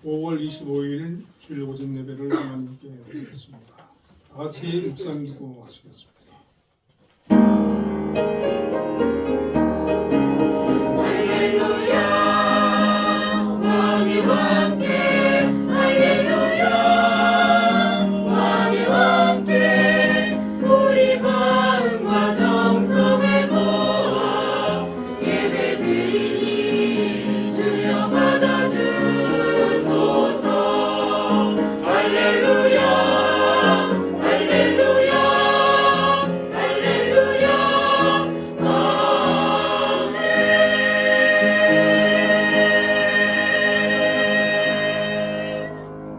5월 25일 주일 오전 예배를 하나님께 드리겠습니다. 다 같이 묵상 기도하시겠습니다.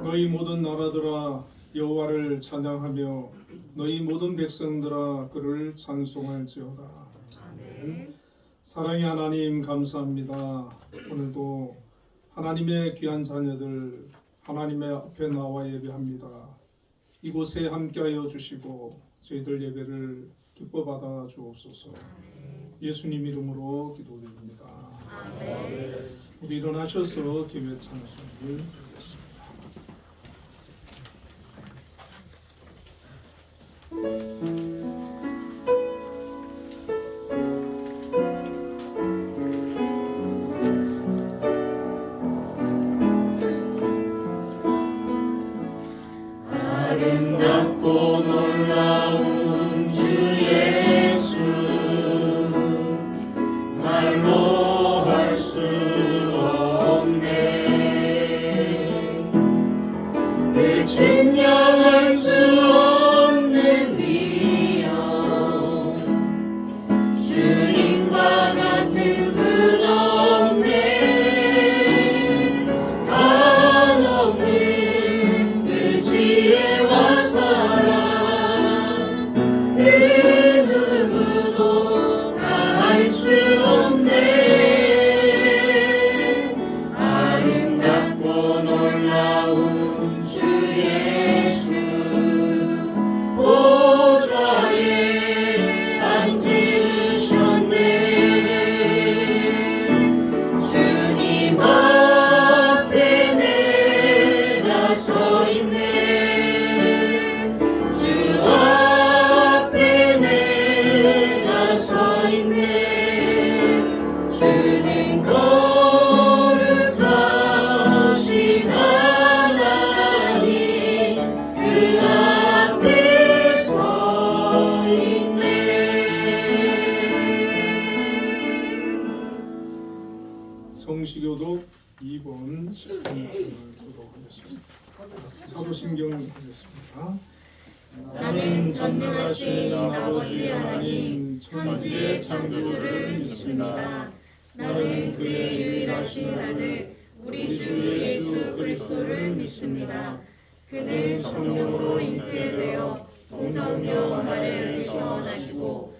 너희 모든 나라들아 여호와를 찬양하며 너희 모든 백성들아 그를 찬송할지어다. 아멘. 사랑의 하나님 감사합니다. 오늘도 하나님의 귀한 자녀들 하나님의 앞에 나와 예배합니다. 이곳에 함께하여 주시고 저희들 예배를 기뻐 받아 주옵소서. 예수님 이름으로 기도드립니다. 아멘. 우리 일어나셔서 기회 찬송을 드리겠습니다. 아름답고 놀라운 주 예수 말로 할 수 없네 그 증명할 수 없는 위엄 주님과 같은 분 없네 한없는 그 지혜와 사랑 그 누구도 다할 수 없네 아름답고 놀라운 주 예수 보좌에 앉으셨네 주님 앞에 내가 서 있네 주 앞에 내가 서 있네 주는 거룩하신 하나님 그 앞에 서 있네 성시교독 2번 10분 기도하겠습니다. 사도신경 하겠습니다. 나는 전능하신 아버지 하나님 천지의 창조주를 믿습니다. 나는 그의 유일하신 아들 우리 주 예수 그리스도를 믿습니다. 그는 성령으로 잉태되어 동정녀 마리아에게서 나시고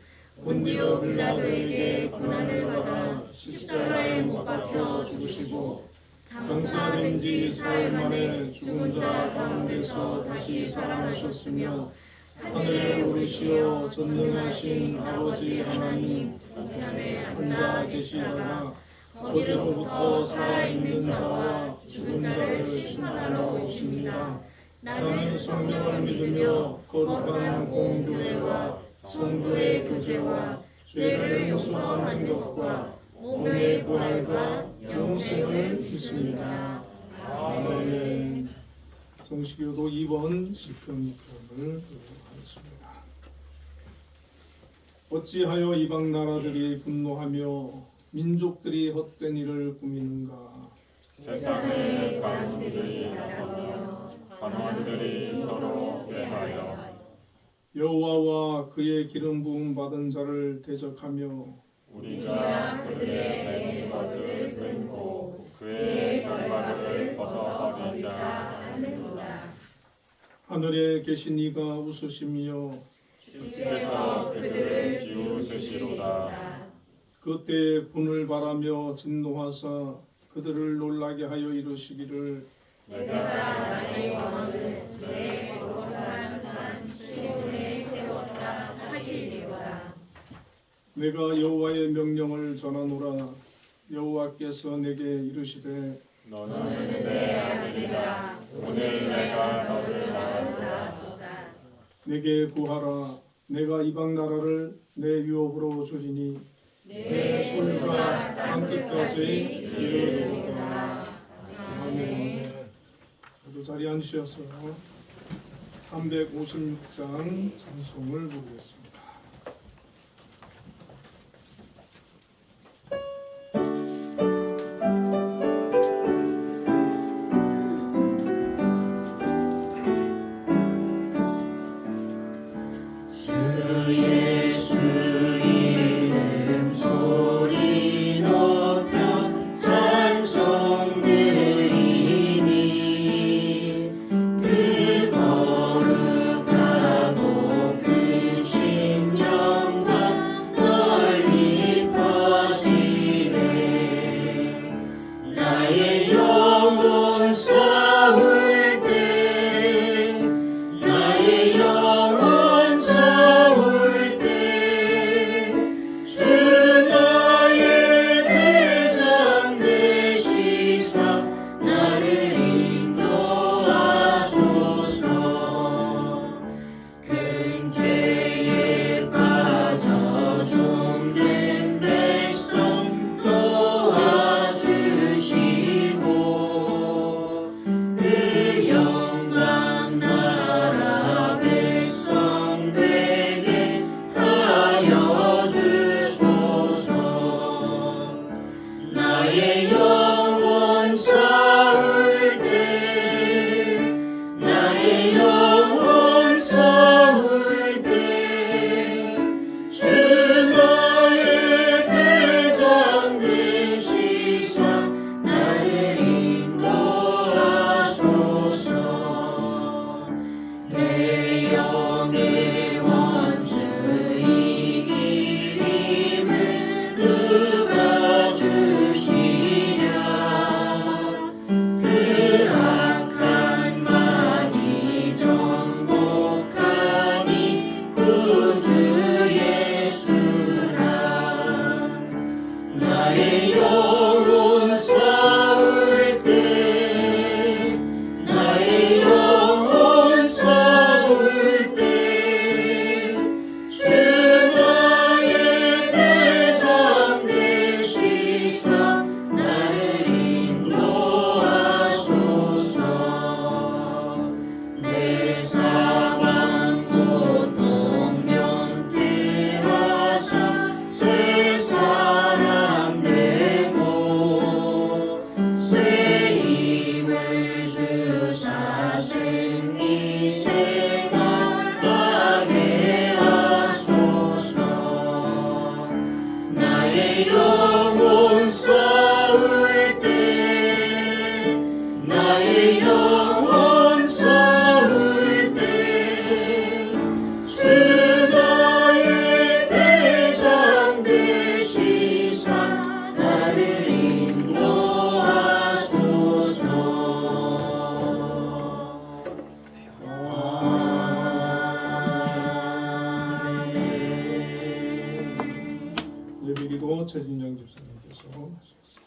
본디오 빌라도에게 고난을 받아 십자가에 못 박혀 죽으시고 장사된 지 사흘 만에 죽은 자 가운데서 다시 살아나셨으며 하늘에 오르시어 전능하신 아버지 하나님 우편에 앉아 계시다가 거기로부터 살아있는 자와 죽은 자를 심판하러 오십니다. 나는 성령을 믿으며 거룩한 공교회와 성도의 교제와 죄를 용서하는 것과 몸의 부활과 영생을 믿습니다. 아멘. 성시교독 2번 10편 기도를 하겠습니다. 어찌하여 이방 나라들이 분노하며 민족들이 헛된 일을 꾸미는가? 세상의 관원들이 나서며 관원들이 서로 대하여 여호와와 그의 기름 부음 받은 자를 대적하며 우리가 그의 맹 것을 끊고 그의 결박을 벗어버리자 하는도다. 하늘에 계신 이가 웃으시며 주께서 그들을 비웃으시로다. 그때 분을 바라며 진노하사 그들을 놀라게 하여 이르시기를 내가 나의 왕을 내 거룩한 산 시온에 세웠다 하시리로다. 내가 여호와의 명령을 전하노라. 여호와께서 내게 이르시되 너는 내 아들이 내게 구하라. 내가 이방 나라를 내 유업으로 주리니 내 소유가 땅끝까지 이르리로다. 아멘. 모두 자리에 앉으셨어요. 356장 찬송을 부르겠습니다. 예비기도 최진영 집사님께서 하시겠습니다.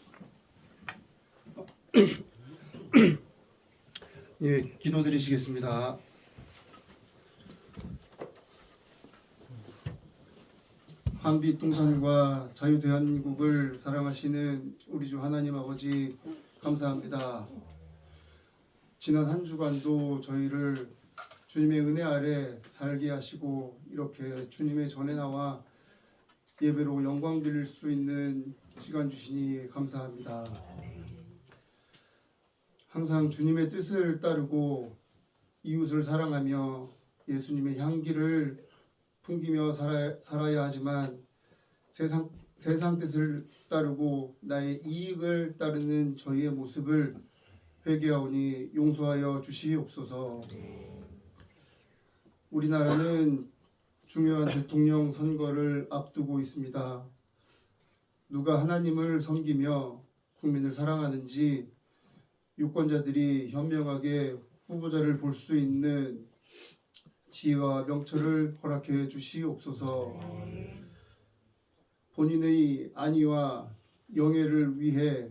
예, 기도드리시겠습니다. 한빛 동산과 자유대한민국을 사랑하시는 우리 주 하나님 아버지 감사합니다. 지난 한 주간도 저희를 주님의 은혜 아래 살게 하시고 이렇게 주님의 전에 나와 예배로 영광 드릴 수 있는 시간 주시니 감사합니다. 항상 주님의 뜻을 따르고 이웃을 사랑하며 예수님의 향기를 풍기며 살아야 하지만 세상 뜻을 따르고 나의 이익을 따르는 저희의 모습을 회개하오니 용서하여 주시옵소서. 우리나라는 중요한 대통령 선거를 앞두고 있습니다. 누가 하나님을 섬기며 국민을 사랑하는지 유권자들이 현명하게 후보자를 볼 수 있는 지혜와 명철을 허락해 주시옵소서. 본인의 안위와 영예를 위해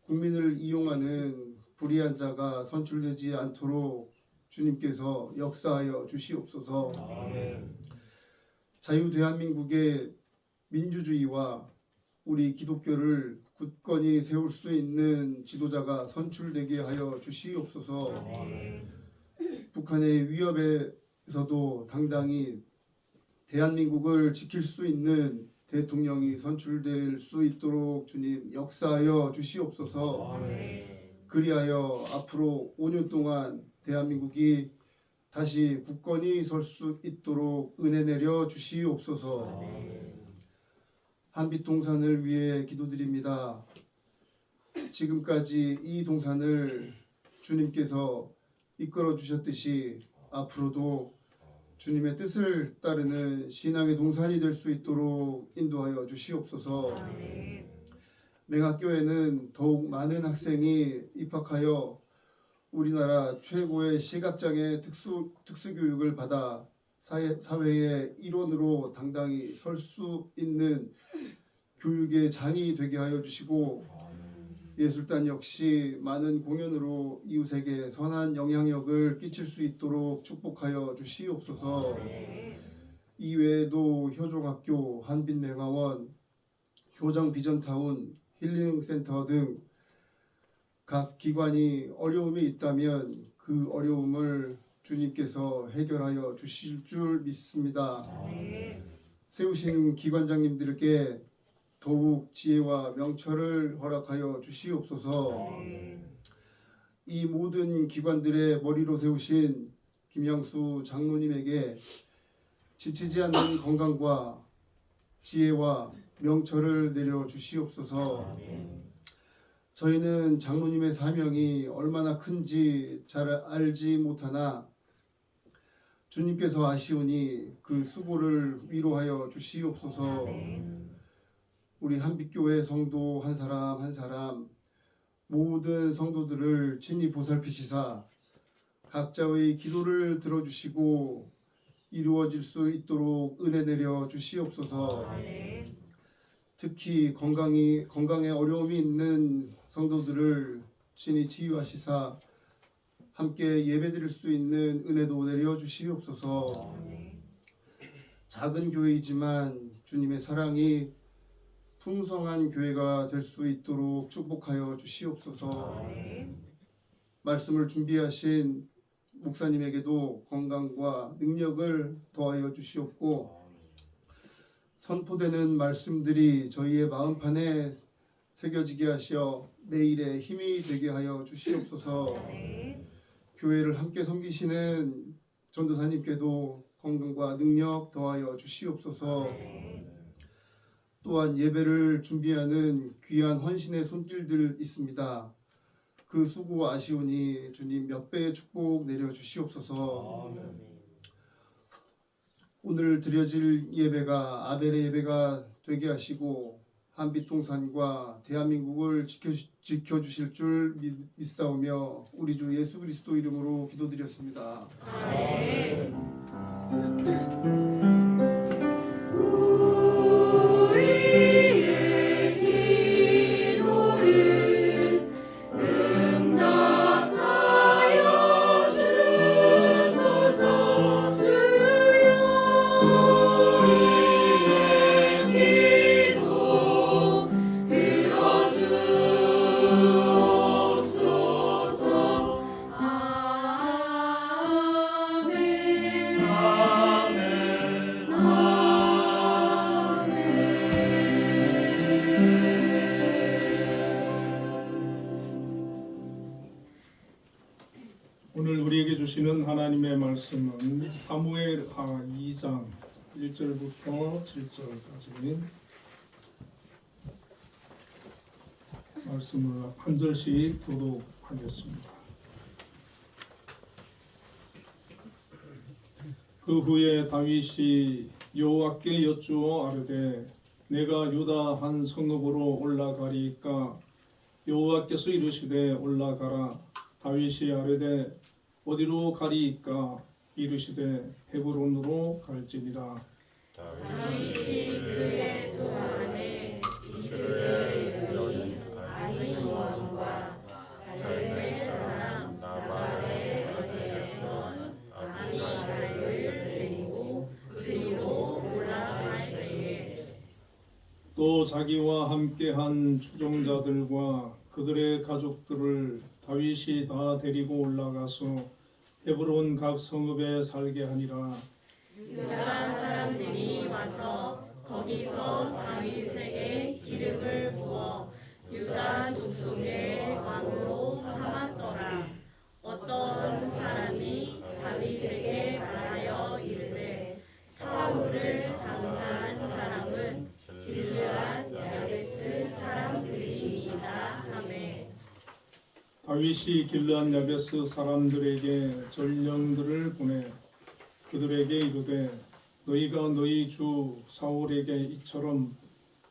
국민을 이용하는 불의한 자가 선출되지 않도록 주님께서 역사하여 주시옵소서. 아멘. 자유 대한민국의 민주주의와 우리 기독교를 굳건히 세울 수 있는 지도자가 선출되게 하여 주시옵소서. 아멘. 북한의 위협에서도 당당히 대한민국을 지킬 수 있는 대통령이 선출될 수 있도록 주님 역사하여 주시옵소서. 아멘. 그리하여 앞으로 5년 동안 대한민국이 다시 굳건히 설 수 있도록 은혜 내려 주시옵소서. 한빛 동산을 위해 기도드립니다. 지금까지 이 동산을 주님께서 이끌어 주셨듯이 앞으로도 주님의 뜻을 따르는 신앙의 동산이 될 수 있도록 인도하여 주시옵소서. 맹학교에는 더욱 많은 학생이 입학하여 우리나라 최고의 시각장애 특수교육을 받아 사회의 일원으로 당당히 설 수 있는 교육의 장이 되게 하여 주시고 예술단 역시 많은 공연으로 이웃에게 선한 영향력을 끼칠 수 있도록 축복하여 주시옵소서. 이외에도 효종학교, 한빛맹화원, 효정비전타운, 힐링센터 등 각 기관이 어려움이 있다면 그 어려움을 주님께서 해결하여 주실 줄 믿습니다. 세우신 기관장님들께 더욱 지혜와 명철을 허락하여 주시옵소서. 이 모든 기관들의 머리로 세우신 김양수 장로님에게 지치지 않는 건강과 지혜와 명철을 내려 주시옵소서. 저희는 장로님의 사명이 얼마나 큰지 잘 알지 못하나 주님께서 아시오니 그 수고를 위로하여 주시옵소서. 우리 한빛교회 성도 한 사람 한 사람 모든 성도들을 친히 보살피시사 각자의 기도를 들어주시고 이루어질 수 있도록 은혜 내려 주시옵소서. 특히 건강에 어려움이 있는 성도들을 친히 치유하시사 함께 예배드릴 수 있는 은혜도 내려 주시옵소서. 작은 교회이지만 주님의 사랑이 풍성한 교회가 될 수 있도록 축복하여 주시옵소서. 말씀을 준비하신 목사님에게도 건강과 능력을 더하여 주시옵고 선포되는 말씀들이 저희의 마음판에 새겨지게 하시어 내일의 힘이 되게 하여 주시옵소서. 교회를 함께 섬기시는 전도사님께도 건강과 능력 더하여 주시옵소서. 또한 예배를 준비하는 귀한 헌신의 손길들 있습니다. 그 수고 아시오니 주님 몇 배의 축복 내려 주시옵소서. 오늘 드려질 예배가 아벨의 예배가 되게 하시고 한빛동산과 대한민국을 지켜주실 줄 믿사오며 우리 주 예수 그리스도 이름으로 기도드렸습니다. 오늘 우리에게 주시는 하나님의 말씀은 사무엘하 2장 1절부터 7절까지 말씀을 한 절씩 교독하겠습니다. 그 후에 다윗이 여호와께 여쭈어 아뢰되 내가 유다 한 성읍으로 올라가리이까 여호와께서 이르시되 올라가라. 다윗이 아뢰되 어디로 가리이까 이르시되 헤브론으로 갈지니라. 다윗이 그의 두 아내 이스라엘 여인 아히노암과 갈멜 사람 나발의 아내 또 자기와 함께한 추종자들과 그들의 가족들을 다윗이 다 데리고 올라가서 헤브론 각 성읍에 살게 하니라. 유다 사람들이 와서 거기서 다윗에게 기름을 부어 유다 족속의 왕으로 삼았더라. 어떤 사람이 다윗에게 말하여 이르되 사울을 장사한 사람은 길르앗 야베스 사람들이니이다 하매 다윗이 길르앗 야베스 사람들에게 전령들을 보내 그들에게 이르되 너희가 너희 주 사울에게 이처럼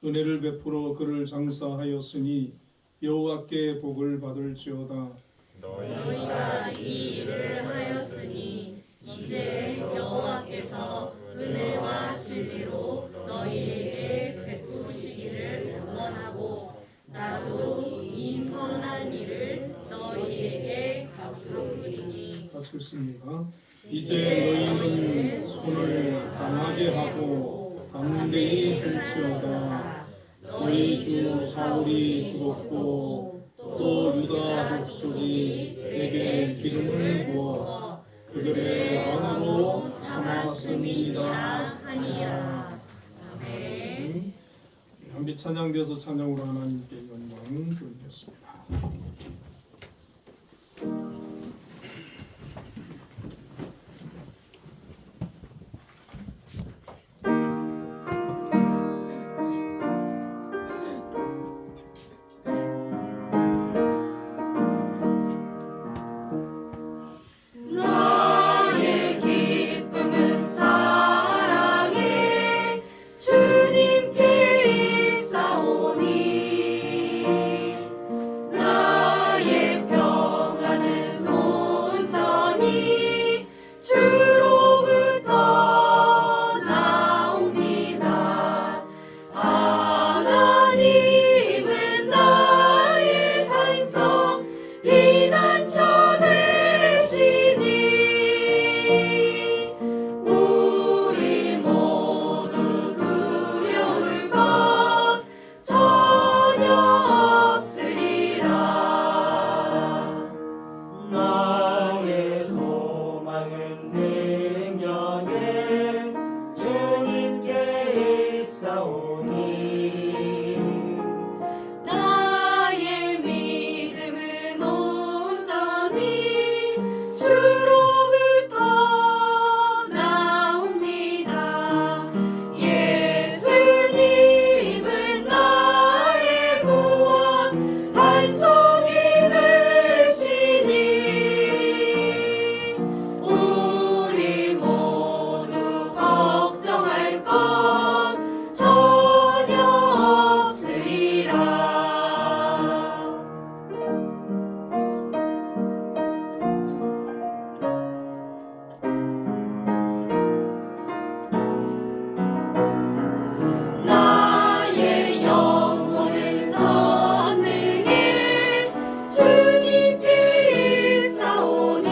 은혜를 베풀어 그를 장사하였으니 여호와께 복을 받을지어다. 너희가 이 일을 하였으니 이제 여호와께서 은혜와 진리로 너희에게 베푸시기를 원하고 나도 이 선한 일을 너희에게 갚으리니. 같이 읽습니다. 이제 너희는 손을 강하게 하고 담대히 할지어다. 너희 주 사울이 죽었고 또 유다 족속이 내게 기름을 부어 그들의 왕으로 삼았음이니라 하니라. 아멘. 한비 찬양되어서 찬양으로 하나님께 영광 돌리겠습니다. 나의 기쁨은 사랑에 주님께 있사오니 나의 평안은 온전히 주로부터 나옵니다. 하나님은 나의 산성 피난처 되시니 우리 모두 두려울 것 전혀 없으리라. 나의 소망은 능력에 주님께 있사오니 나의 믿음은 온전히 주로부터 나옵니다. 예수님은 나의 구원 반석이 되시니 우리 모두 걱정할 것 전혀 없으리라. 나의 영혼은 전능해 주님께 있사오니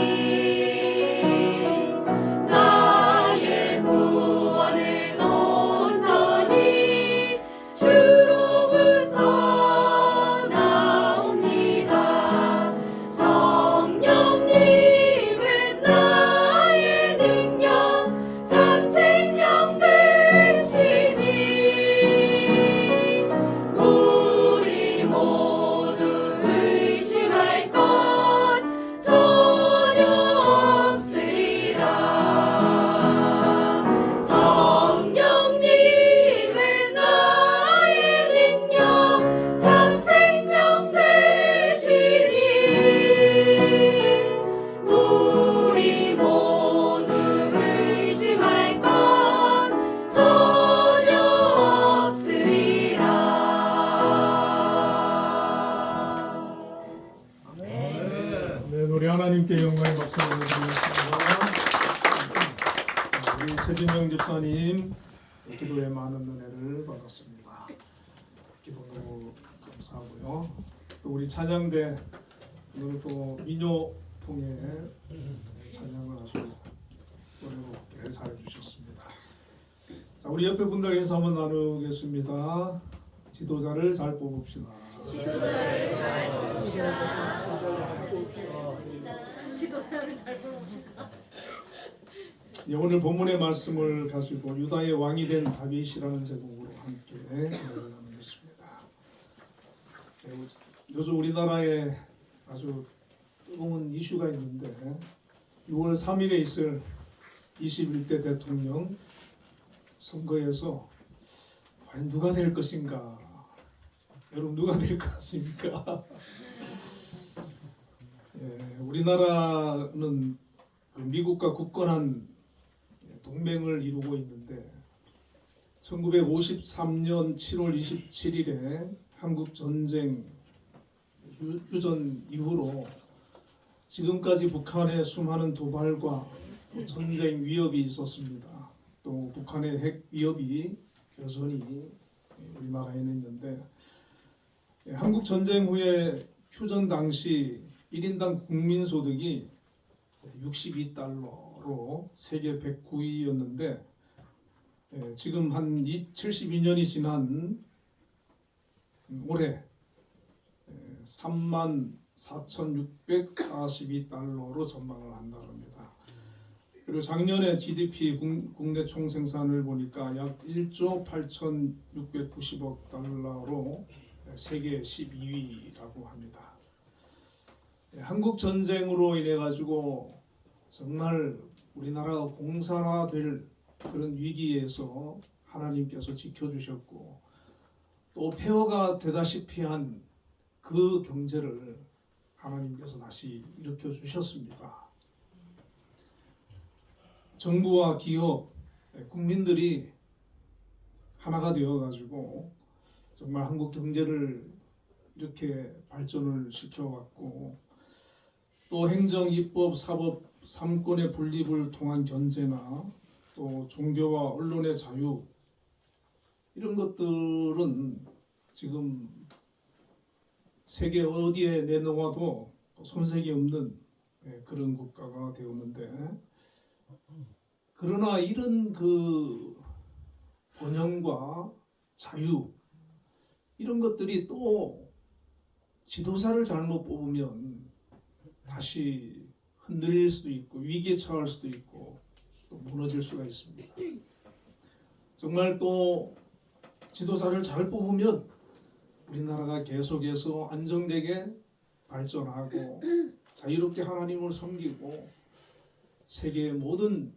나의 구원은 온전히 주로부터 나옵니다. 성령님은 나의 능력 참 생명 되시니 우리 모두 의심할 것 전혀 없으리라. 성령님은 나의 능력 참 생명 되시니 우리 모두 의심할 것 전혀 없으리라. 네, 우리 하나님께 영광의 박수 올려드리겠습니다. 우리 최진영 집사님 기도에 많은 은혜를 받았습니다. 기도 너무 감사하고요. 또 우리 찬양대 오늘 또 민요풍의 찬양을 아주 어렵게 잘 해주셨습니다. 자, 우리 옆에 분들 인사 한번 나누겠습니다. 지도자를 잘 뽑읍시다. 지도자를 잘 뽑읍시다. 예, 오늘 본문의 말씀을 가지고 유다의 왕이 된 다윗이라는 제목으로 함께 나누겠습니다. 요즘 우리나라에 아주 뜨거운 이슈가 있는데 6월 3일에 있을 21대 대통령 선거에서 과연 누가 될 것인가? 여러분 누가 될 것 같습니까? 예, 우리나라는 그 미국과 굳건한 동맹을 이루고 있는데 1953년 7월 27일에 한국 전쟁 휴전 이후로 지금까지 북한의 수많은 도발과 또 전쟁 위협이 있었습니다. 또 북한의 핵 위협이 여전히 우리나라에는 있는데 한국 전쟁 후에 휴전 당시 1인당 국민소득이 62달러로 세계 109위였는데 지금 한 72년이 지난 올해 34,642달러로 전망을 한다고 합니다. 그리고 작년에 GDP 국내 총생산을 보니까 약 1조 8,690억 달러로 세계 12위라고 합니다. 한국 전쟁으로 인해 가지고 정말 우리나라가 공산화될 그런 위기에서 하나님께서 지켜주셨고 또 폐허가 되다시피 한 그 경제를 하나님께서 다시 일으켜 주셨습니다. 정부와 기업, 국민들이 하나가 되어 가지고 정말 한국 경제를 이렇게 발전을 시켜왔고 또 행정, 입법, 사법, 삼권의 분립을 통한 견제나 또 종교와 언론의 자유 이런 것들은 지금 세계 어디에 내놓아도 손색이 없는 그런 국가가 되었는데 그러나 이런 그 번영과 자유 이런 것들이 또 지도자를 잘못 뽑으면 다시 흔들릴 수도 있고 위기에 처할 수도 있고 또 무너질 수가 있습니다. 정말 또 지도자를 잘 뽑으면 우리나라가 계속해서 안정되게 발전하고 자유롭게 하나님을 섬기고 세계의 모든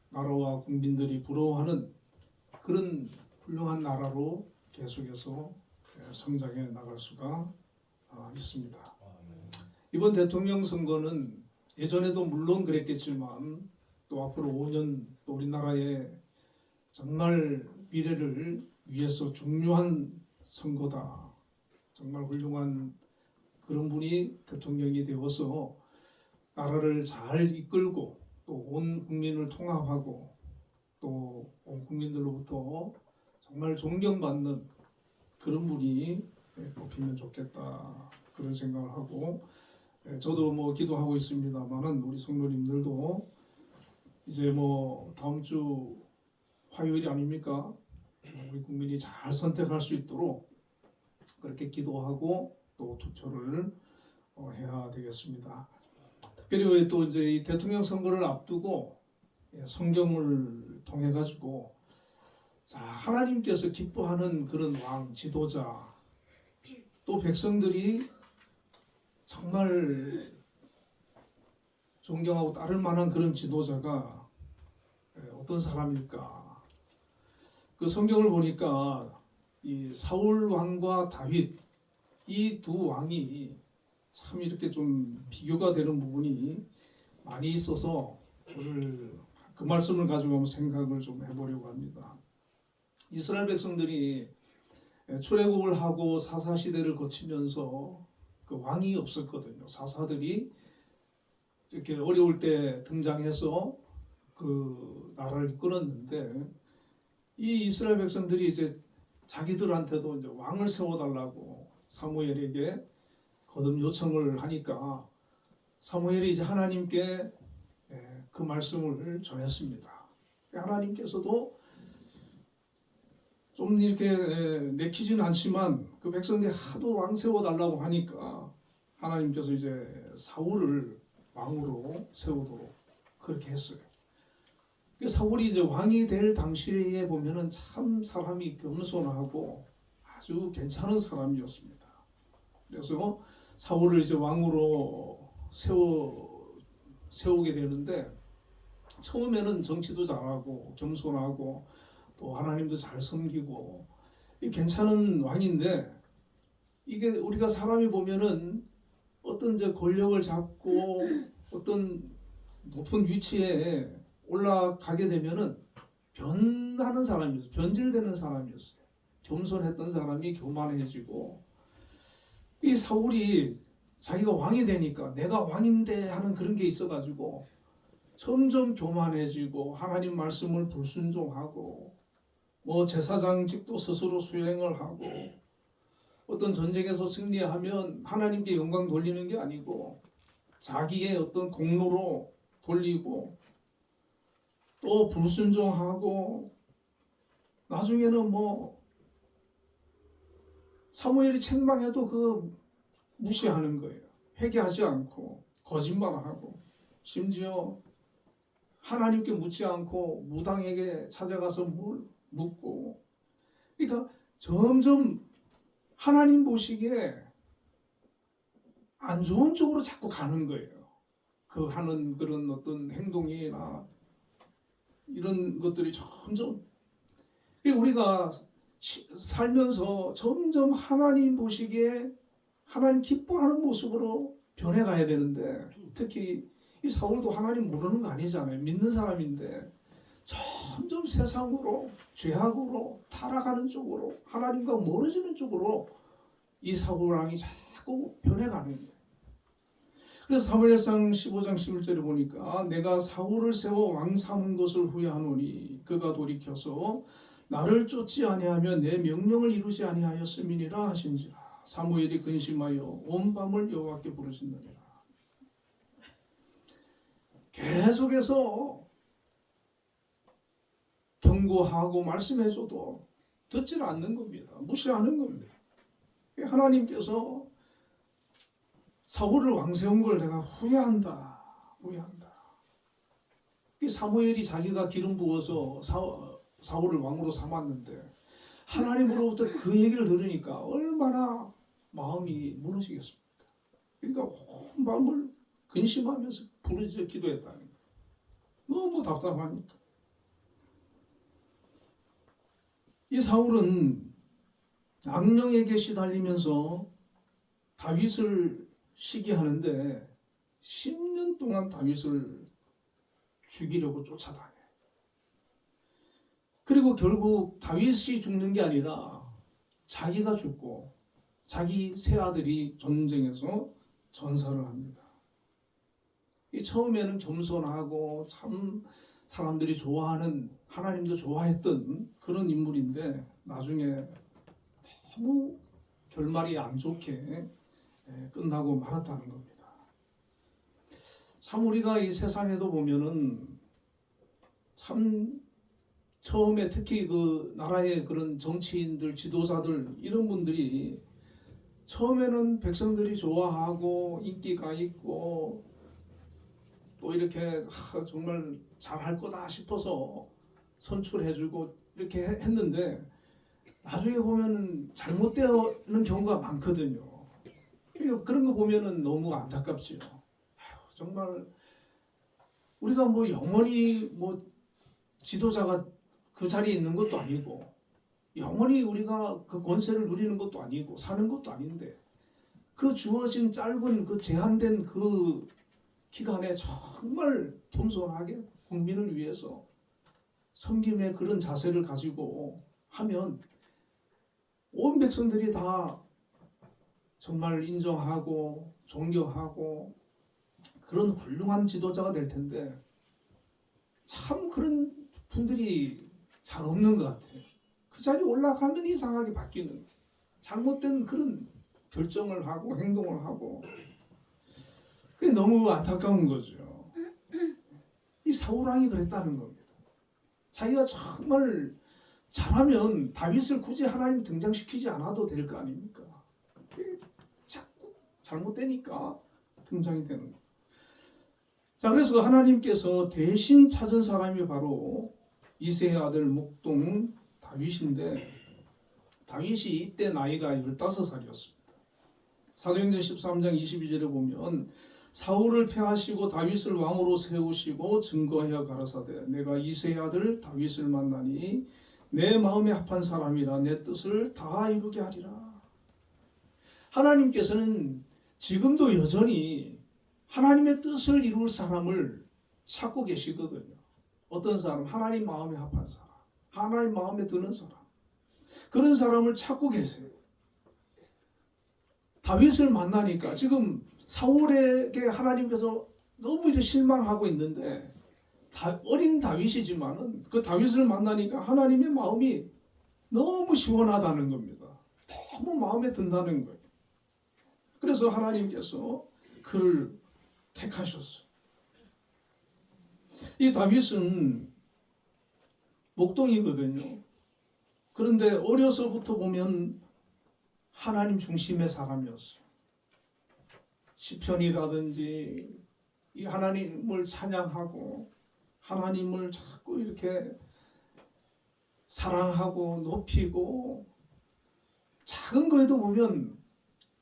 나라와 국민들이 부러워하는 그런 훌륭한 나라로 계속해서 성장해 나갈 수가 있습니다. 이번 대통령 선거는 예전에도 물론 그랬겠지만 또 앞으로 5년 또 우리나라의 정말 미래를 위해서 중요한 선거다. 정말 훌륭한 그런 분이 대통령이 되어서 나라를 잘 이끌고 또 온 국민을 통합하고 또 온 국민들로부터 정말 존경받는 그런 분이 뽑히면 좋겠다 그런 생각을 하고 저도 뭐 기도하고 있습니다만은 우리 성도님들도 이제 뭐 다음 주 화요일이 아닙니까? 우리 국민이 잘 선택할 수 있도록 그렇게 기도하고 또 투표를 해야 되겠습니다. 특별히 또 이제 이 대통령 선거를 앞두고 성경을 통해 가지고 자 하나님께서 기뻐하는 그런 왕 지도자 또 백성들이 정말 존경하고 따를 만한 그런 지도자가 어떤 사람일까? 그 성경을 보니까 이 사울 왕과 다윗 이 두 왕이 참 이렇게 좀 비교가 되는 부분이 많이 있어서 오늘 그 말씀을 가지고 한번 생각을 좀 해보려고 합니다. 이스라엘 백성들이 출애굽을 하고 사사 시대를 거치면서 그 왕이 없었거든요. 사사들이 이렇게 어려울 때 등장해서 그 나라를 이끌었는데 이 이스라엘 백성들이 이제 자기들한테도 이제 왕을 세워달라고 사무엘에게 거듭 요청을 하니까 사무엘이 이제 하나님께 그 말씀을 전했습니다. 하나님께서도 좀 이렇게 내키지는 않지만 그 백성들이 하도 왕 세워달라고 하니까 하나님께서 이제 사울을 왕으로 세우도록 그렇게 했어요. 사울이 이제 왕이 될 당시에 보면은 참 사람이 겸손하고 아주 괜찮은 사람이었습니다. 그래서 사울을 이제 왕으로 세우게 되는데 처음에는 정치도 잘하고 겸손하고 또 하나님도 잘 섬기고 괜찮은 왕인데 이게 우리가 사람이 보면은 어떤 이제 권력을 잡고 어떤 높은 위치에 올라가게 되면은 변하는 사람이었어요. 변질되는 사람이었어요. 겸손했던 사람이 교만해지고 이 사울이 자기가 왕이 되니까 내가 왕인데 하는 그런 게 있어가지고 점점 교만해지고 하나님 말씀을 불순종하고 뭐 제사장직도 스스로 수행을 하고 어떤 전쟁에서 승리하면 하나님께 영광 돌리는 게 아니고 자기의 어떤 공로로 돌리고 또 불순종하고 나중에는 뭐 사무엘이 책망해도 그거 무시하는 거예요. 회개하지 않고 거짓말하고 심지어 하나님께 묻지 않고 무당에게 찾아가서 묻고 그러니까 점점 하나님 보시기에 안 좋은 쪽으로 자꾸 가는 거예요. 그 하는 그런 어떤 행동이나 이런 것들이 점점 우리가 살면서 점점 하나님 보시기에 하나님 기뻐하는 모습으로 변해가야 되는데 특히 이 사울도 하나님 모르는 거 아니잖아요. 믿는 사람인데 점점 세상으로 죄악으로 타락하는 쪽으로 하나님과 멀어지는 쪽으로 이 사울 왕이 자꾸 변해가는 거예요. 그래서 사무엘상 15장 11절에 보니까 내가 사울을 세워 왕 삼은 것을 후회하노니 그가 돌이켜서 나를 쫓지 아니하며 내 명령을 이루지 아니하였음이니라 하신지라. 사무엘이 근심하여 온 밤을 여호와께 부르짖느니라. 계속해서 경고하고 말씀해줘도 듣질 않는 겁니다. 무시하는 겁니다. 하나님께서 사울을 왕 세운 걸 내가 후회한다. 사무엘이 자기가 기름 부어서 사울을 왕으로 삼았는데 하나님으로부터 그 얘기를 들으니까 얼마나 마음이 무너지겠습니까? 그러니까 온 밤을 근심하면서 부르짖어 기도했다는 거예요. 너무 답답하니까. 이 사울은 악령에게 시달리면서 다윗을 시기하는데 10년 동안 다윗을 죽이려고 쫓아다녀요. 그리고 결국 다윗이 죽는 게 아니라 자기가 죽고 자기 세 아들이 전쟁에서 전사를 합니다. 이 처음에는 겸손하고 참 사람들이 좋아하는 하나님도 좋아했던 그런 인물인데 나중에 너무 결말이 안 좋게 끝나고 말았다는 겁니다. 참 우리가 이 세상에도 보면은 참 처음에 특히 그 나라의 그런 정치인들, 지도자들 이런 분들이 처음에는 백성들이 좋아하고 인기가 있고 또 이렇게 정말 잘할 거다 싶어서 선출해주고 이렇게 했는데 나중에 보면은 잘못되는 경우가 많거든요. 그런 거 보면은 너무 안타깝지요. 정말 우리가 뭐 영원히 뭐 지도자가 그 자리에 있는 것도 아니고 영원히 우리가 그 권세를 누리는 것도 아니고 사는 것도 아닌데 그 주어진 짧은 그 제한된 그 기간에 정말 겸손하게 국민을 위해서 섬김의 그런 자세를 가지고 하면 온 백성들이 다 정말 인정하고 존경하고 그런 훌륭한 지도자가 될 텐데 참 그런 분들이 잘 없는 것 같아요. 그 자리에 올라가면 이상하게 바뀌는 잘못된 그런 결정을 하고 행동을 하고 그게 너무 안타까운 거죠. 이 사울 왕이 그랬다는 겁니다. 자기가 정말 잘하면 다윗을 굳이 하나님 등장시키지 않아도 될 거 아닙니까? 자꾸 잘못되니까 등장이 되는 거예요. 자, 그래서 하나님께서 대신 찾은 사람이 바로 이새의 아들 목동 다윗인데, 다윗이 이때 나이가 15살이었습니다. 사도행전 13장 22절에 보면 사울을 패하시고 다윗을 왕으로 세우시고 증거하여 가라사대 내가 이새의 아들 다윗을 만나니 내 마음에 합한 사람이라 내 뜻을 다 이루게 하리라. 하나님께서는 지금도 여전히 하나님의 뜻을 이룰 사람을 찾고 계시거든요. 어떤 사람? 하나님 마음에 합한 사람, 하나님 마음에 드는 사람, 그런 사람을 찾고 계세요. 다윗을 만나니까 지금 사울에게 하나님께서 너무 이제 실망하고 있는데, 어린 다윗이지만은 그 다윗을 만나니까 하나님의 마음이 너무 시원하다는 겁니다. 너무 마음에 든다는 거예요. 그래서 하나님께서 그를 택하셨어요. 이 다윗은 목동이거든요. 그런데 어려서부터 보면 하나님 중심의 사람이었어요. 시편이라든지 이 하나님을 찬양하고 하나님을 자꾸 이렇게 사랑하고 높이고, 작은 거에도 보면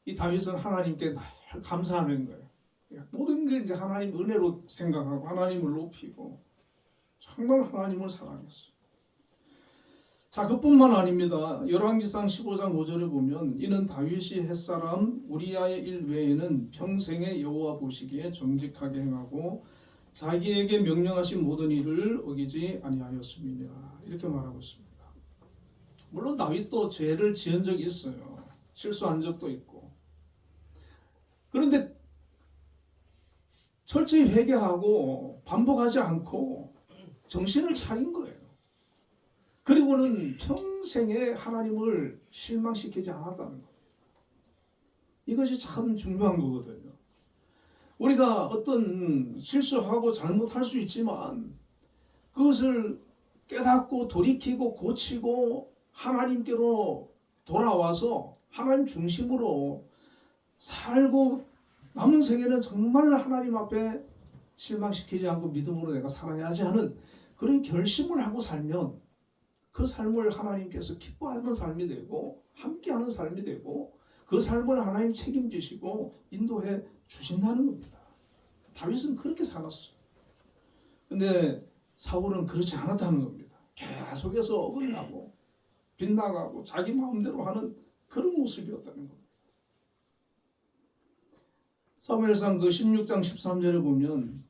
이 다윗은 하나님께 늘 감사하는 거예요. 모든 게 이제 하나님 은혜로 생각하고 하나님을 높이고 정말 하나님을 사랑했어요. 자, 그뿐만 아닙니다. 열왕기상 15장 5절에 보면 이는 다윗이 햇사람 우리아의 일 외에는 평생에 여호와 보시기에 정직하게 행하고 자기에게 명령하신 모든 일을 어기지 아니하였음이니라. 이렇게 말하고 있습니다. 물론 다윗도 죄를 지은 적이 있어요. 실수한 적도 있고. 그런데 철저히 회개하고 반복하지 않고 정신을 차린 거예요. 그리고는 평생에 하나님을 실망시키지 않았다는 거예요. 이것이 참 중요한 거거든요. 우리가 어떤 실수하고 잘못할 수 있지만 그것을 깨닫고 돌이키고 고치고 하나님께로 돌아와서 하나님 중심으로 살고 남은 생에는 정말 하나님 앞에 실망시키지 않고 믿음으로 내가 살아야지 하는 그런 결심을 하고 살면 그 삶을 하나님께서 기뻐하는 삶이 되고 함께하는 삶이 되고 그 삶을 하나님 책임지시고 인도해 주신다는 겁니다. 다윗은 그렇게 살았어요. 근데 사울은 그렇지 않았다는 겁니다. 계속해서 어긋나고 빗나가고 자기 마음대로 하는 그런 모습이었다는 겁니다. 사무엘상 그 16장 13절에 보면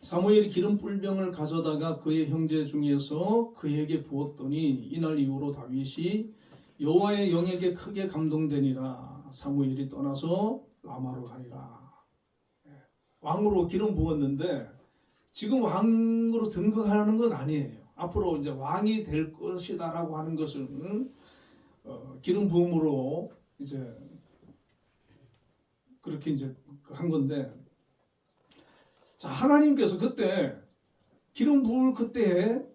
사무엘이 기름 뿔병을 가져다가 그의 형제 중에서 그에게 부었더니 이날 이후로 다윗이 여호와의 영에게 크게 감동되니라. 사무엘이 떠나서 라마로 가니라. 왕으로 기름 부었는데 지금 왕으로 등극하는 건 아니에요. 앞으로 이제 왕이 될 것이다라고 하는 것은 기름 부음으로 이제 그렇게 이제 한 건데, 자, 하나님께서 그때 기름 부을 그때에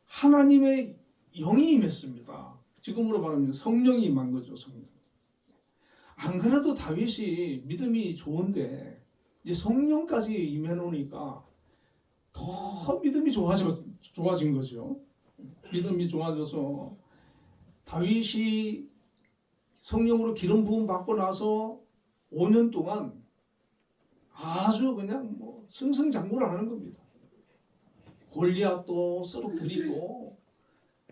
하나님의 영이 임했습니다. 지금으로 말하면 성령이 임한 거죠. 성령. 안 그래도 다윗이 믿음이 좋은데 이제 성령까지 임해 놓으니까 더 믿음이 좋아진 거죠. 믿음이 좋아져서 다윗이 성령으로 기름 부음 받고 나서 5년 동안 아주 그냥 뭐 승승장구를 하는 겁니다. 골리앗도 쓰러뜨리고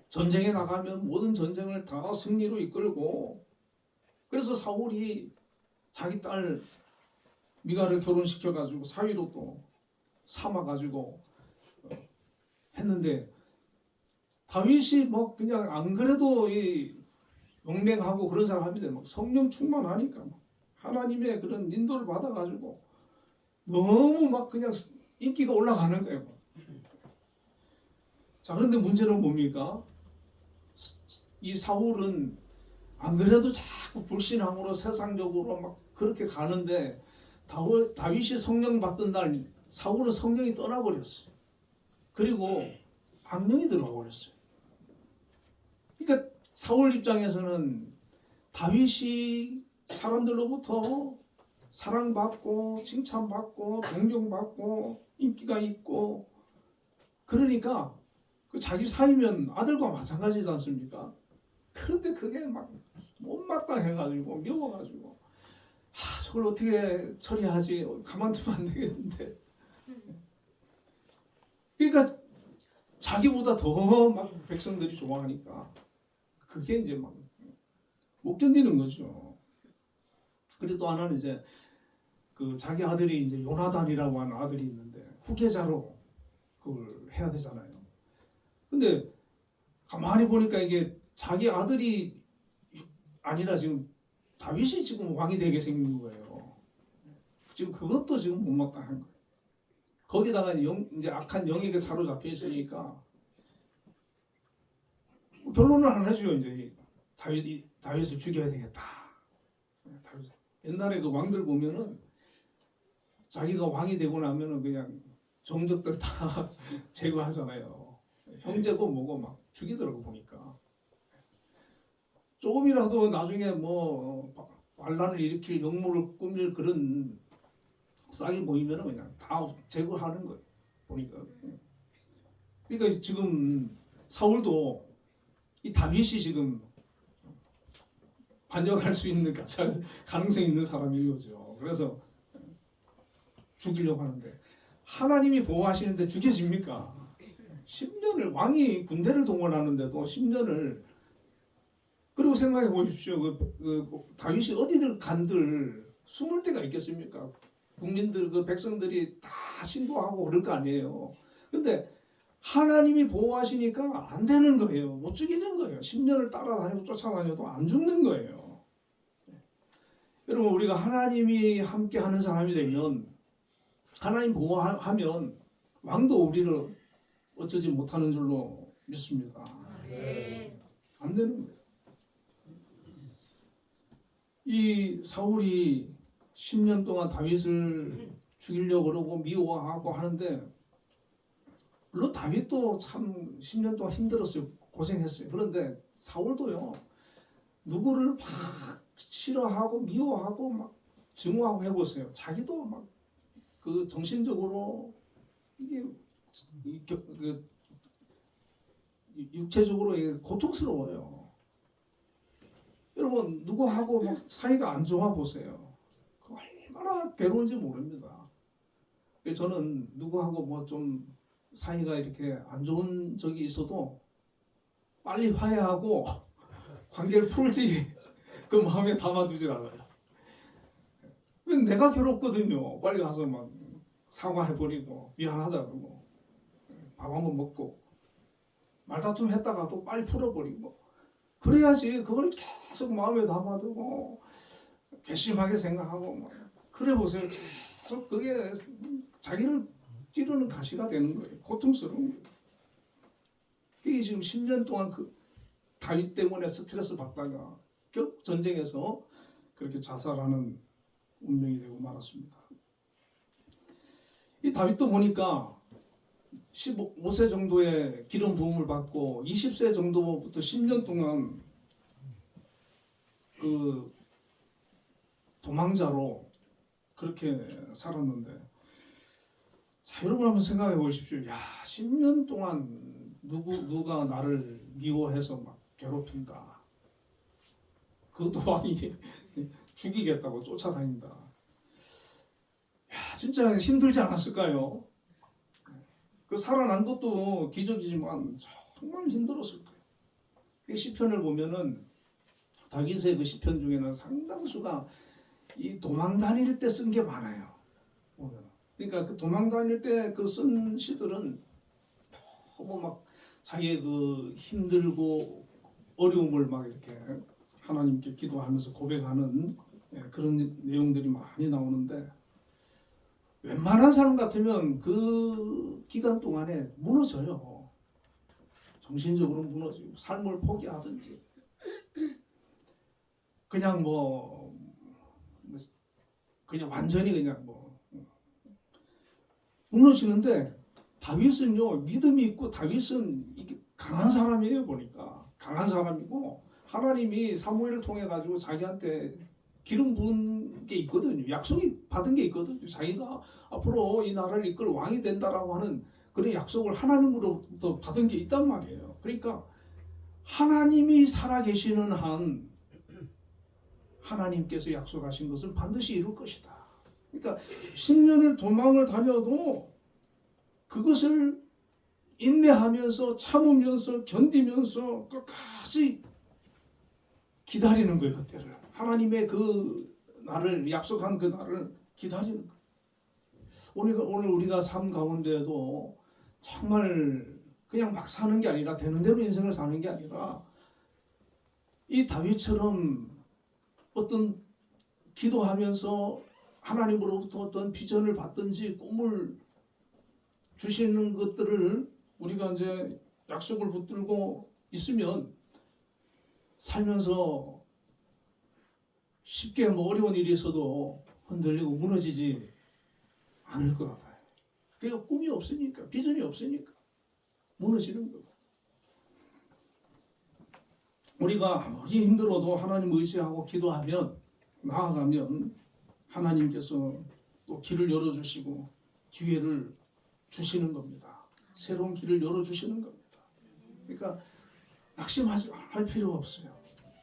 전쟁에 나가면 모든 전쟁을 다 승리로 이끌고, 그래서 사울이 자기 딸 미가를 결혼시켜가지고 사위로 또 삼아가지고 했는데, 다윗이 뭐 그냥 안 그래도 이 용맹하고 그런 사람인데 막 성령 충만하니까 막 하나님의 그런 인도를 받아가지고 너무 막 그냥 인기가 올라가는 거예요. 자, 그런데 문제는 뭡니까? 이 사울은 안 그래도 자꾸 불신앙으로 세상적으로 막 그렇게 가는데 다윗이 성령 받던 날 사울은 성령이 떠나버렸어요. 그리고 악령이 들어와 버렸어요. 그러니까 사울 입장에서는 다윗이 사람들로부터 사랑받고 칭찬받고 존경받고 인기가 있고 그러니까 그 자기 사이면 아들과 마찬가지지 않습니까? 그런데 그게 막 못마땅해가지고 미워가지고 저걸 어떻게 처리하지? 가만두면 안 되겠는데. 그러니까 자기보다 더 막 백성들이 좋아하니까 그게 이제 막 못 견디는 거죠. 그리고 또 하나는 이제 그 자기 아들이 이제 요나단이라고 하는 아들이 있는데 후계자로 그걸 해야 되잖아요. 근데 가만히 보니까 이게 자기 아들이 아니라 지금 다윗이 지금 왕이 되게 생긴 거예요. 지금 그것도 지금 못마땅한 거예요. 거기다가 이제 악한 영에게 사로잡혀 있으니까 결론을 안 하죠. 이제 다윗을 죽여야 되겠다. 옛날에 그 왕들 보면은 자기가 왕이 되고 나면은 그냥 정적들 다 제거하잖아요. 형제고 뭐고 막 죽이더라고 보니까. 조금이라도 나중에 뭐 반란을 일으킬 역모를 꾸밀 그런 싹이 보이면은 그냥 다 제거하는 거예요. 보니까. 그러니까 지금 사울도 이 다윗이 지금 반역할 수 있는 가능성이 있는 사람인 거죠. 그래서 죽이려고 하는데 하나님이 보호하시는데 죽여집니까? 10년을 왕이 군대를 동원하는데도 10년을 그리고 생각해 보십시오. 그 다윗이 어디를 간들 숨을 데가 있겠습니까? 국민들 그 백성들이 다 신고하고 그럴 거 아니에요. 근데 하나님이 보호하시니까 안 되는 거예요. 못 죽이는 거예요. 10년을 따라다니고 쫓아다녀도 안 죽는 거예요. 여러분 우리가 하나님이 함께 하는 사람이 되면 하나님 보호하면 왕도 우리를 어쩌지 못하는 줄로 믿습니다. 안 되는 거예요. 이 사울이 10년 동안 다윗을 죽이려고 그러고 미워하고 하는데 물론 다윗도 참 10년 동안 힘들었어요. 고생했어요. 그런데 사울도요. 누구를 막 싫어하고 미워하고 막 증오하고 해보세요. 자기도 막 그 정신적으로 이게 그 육체적으로 이게 고통스러워요. 여러분 누구하고 막 사이가 안 좋아 보세요. 얼마나 괴로운지 모릅니다. 저는 누구하고 뭐 좀 사이가 이렇게 안 좋은 적이 있어도 빨리 화해하고 관계를 풀지 그 마음에 담아두질 않아요. 왜 내가 괴롭거든요. 빨리 가서 막 사과해버리고 미안하다 그러고 밥 한번 먹고 말다툼 했다가도 빨리 풀어버리고 그래야지 그걸 계속 마음에 담아두고 괘씸하게 생각하고 막 그래 보세요. 계속 그게 자기를 찌르는 가시가 되는 거예요. 고통스러운 거예요. 이게 지금 10년 동안 그 다윗 때문에 스트레스 받다가 결국 전쟁에서 그렇게 자살하는 운명이 되고 말았습니다. 이 다윗도 보니까 15세 정도의 기름 부음을 받고 20세 정도부터 10년 동안 그 도망자로 그렇게 살았는데 자 여러분 한번 생각해 보십시오. 야 10년 동안 누가 나를 미워해서 막 괴롭힌다. 그것도 왕이 죽이겠다고 쫓아다닌다. 야 진짜 힘들지 않았을까요? 그 살아난 것도 기적이지만 정말 힘들었을 거예요. 그 시편을 보면은 다윗의 그 시편 중에는 상당수가 이 도망 다닐 때 쓴 게 많아요. 보면. 그러니까 그 도망 다닐 때 그 쓴 시들은 너무 막 자기의 그 힘들고 어려움을 막 이렇게 하나님께 기도하면서 고백하는 그런 내용들이 많이 나오는데 웬만한 사람 같으면 그 기간 동안에 무너져요. 정신적으로 무너지고 삶을 포기하든지 그냥 그냥 완전히 그냥 무너지는데 다윗은요 믿음이 있고 다윗은 이게 강한 사람이에요. 보니까 강한 사람이고 하나님이 사무엘을 통해 가지고 자기한테 기름 부은 게 있거든요. 약속이 받은 게 있거든요. 자기가 앞으로 이 나라를 이끌 왕이 된다라고 하는 그런 약속을 하나님으로부터 받은 게 있단 말이에요. 그러니까 하나님이 살아계시는 한 하나님께서 약속하신 것은 반드시 이룰 것이다. 그러니까 10년을 도망을 다녀도 그것을 인내하면서 참으면서 견디면서 끝까지 기다리는 거예요. 그때를 하나님의 그 날을 약속한 그 날을 기다리는 거예요. 오늘 우리가 삶 가운데도 정말 그냥 막 사는 게 아니라 되는 대로 인생을 사는 게 아니라 이 다윗처럼 어떤 기도하면서 하나님으로부터 어떤 비전을 받든지 꿈을 주시는 것들을 우리가 이제 약속을 붙들고 있으면 살면서 쉽게 뭐 어려운 일이 있어도 흔들리고 무너지지 않을 것 같아요. 그러니까 꿈이 없으니까 비전이 없으니까 무너지는 거예요. 우리가 아무리 힘들어도 하나님 의지하고 기도하면 나아가면 하나님께서 또 길을 열어주시고 기회를 주시는 겁니다. 새로운 길을 열어주시는 겁니다. 그러니까 낙심할 필요 없어요.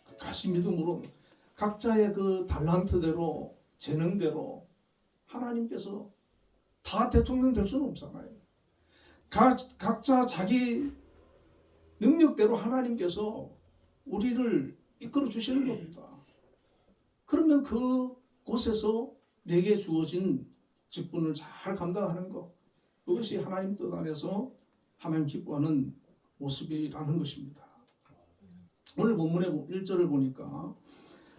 끝까지 믿음으로 각자의 그 달란트대로 재능대로 하나님께서 다 대통령 될 수는 없잖아요. 각자 자기 능력대로 하나님께서 우리를 이끌어 주시는 겁니다. 그러면 그곳에서 내게 주어진 직분을 잘 감당하는 것, 그것이 하나님 뜻 안에서 하나님 기뻐하는 모습이라는 것입니다. 오늘 본문의 1절을 보니까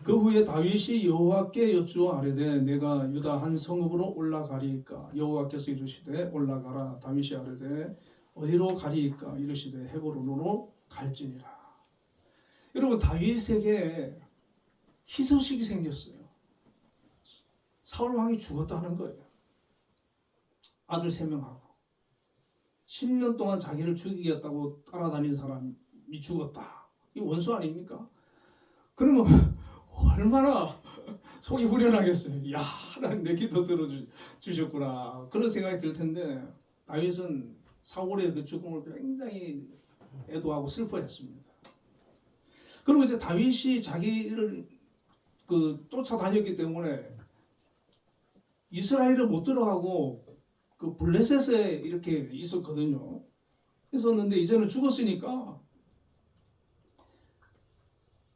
그 후에 다윗이 여호와께 여쭈어 아뢰되 내가 유다 한 성읍으로 올라가리이까 여호와께서 이르시되 올라가라. 다윗이 아뢰되 어디로 가리이까 이르시되 헤브론으로 갈지니라. 여러분 다윗에게 희소식이 생겼어요. 사울 왕이 죽었다는 거예요. 아들 3명하고 10년 동안 자기를 죽이겠다고 따라다닌 사람이 죽었다. 이 원수 아닙니까? 그러면 얼마나 속이 후련하겠어요. 야, 하나님 내 기도 들어주셨구나. 그런 생각이 들 텐데 다윗은 사울의 그 죽음을 굉장히 애도하고 슬퍼했습니다. 그리고 이제 다윗이 자기를 쫓아다녔기 때문에 이스라엘을 못 들어가고 그 블레셋에 이렇게 있었는데 이제는 죽었으니까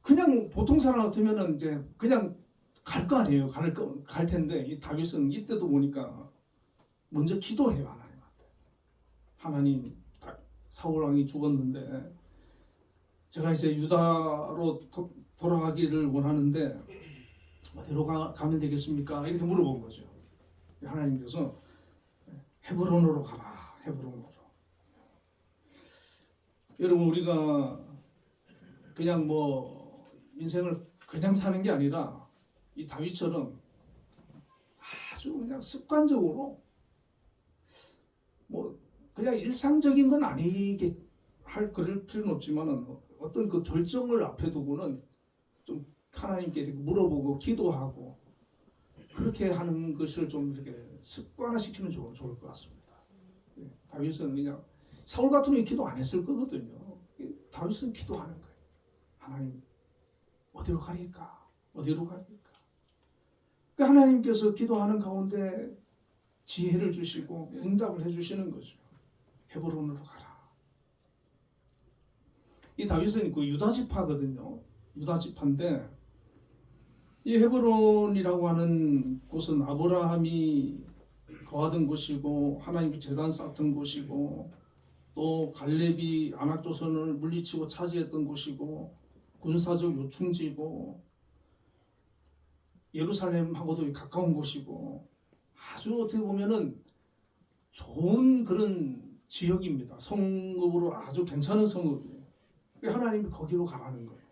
그냥 보통 사람 같으면은 이제 그냥 갈 거 아니에요. 갈 텐데 이 다윗은 이때도 보니까 먼저 기도해요. 하나님한테. 하나님, 사울 왕이 죽었는데 제가 이제 유다로 돌아가기를 원하는데 어디로 가면 되겠습니까? 이렇게 물어본 거죠. 하나님께서 헤브론으로 가라. 헤브론으로. 여러분 우리가 그냥 뭐 인생을 그냥 사는 게 아니라 이 다윗처럼 아주 그냥 습관적으로 뭐 그냥 일상적인 건 아니게 그럴 필요는 없지만은 어떤 그 결정을 앞에 두고는 좀 하나님께 물어보고 기도하고 그렇게 하는 것을 좀 이렇게 습관화시키면 좋을 것 같습니다. 다윗은 그냥 사울 같으면 기도 안 했을 거거든요. 다윗은 기도하는 거예요. 하나님 어디로 가리까? 어디로 가리까? 그러니까 하나님께서 기도하는 가운데 지혜를 주시고 응답을 해주시는 거죠. 헤브론으로 가라. 이 다윗은 그 유다 지파거든요. 유다 지파인데 이 헤브론이라고 하는 곳은 아브라함이 거하던 곳이고 하나님이 제단 쌓던 곳이고 또 갈렙이 아낙조선을 물리치고 차지했던 곳이고 군사적 요충지고 예루살렘하고도 가까운 곳이고 아주 어떻게 보면은 좋은 그런 지역입니다. 성읍으로 아주 괜찮은 성읍이에요. 하나님이 거기로 가라는 거예요.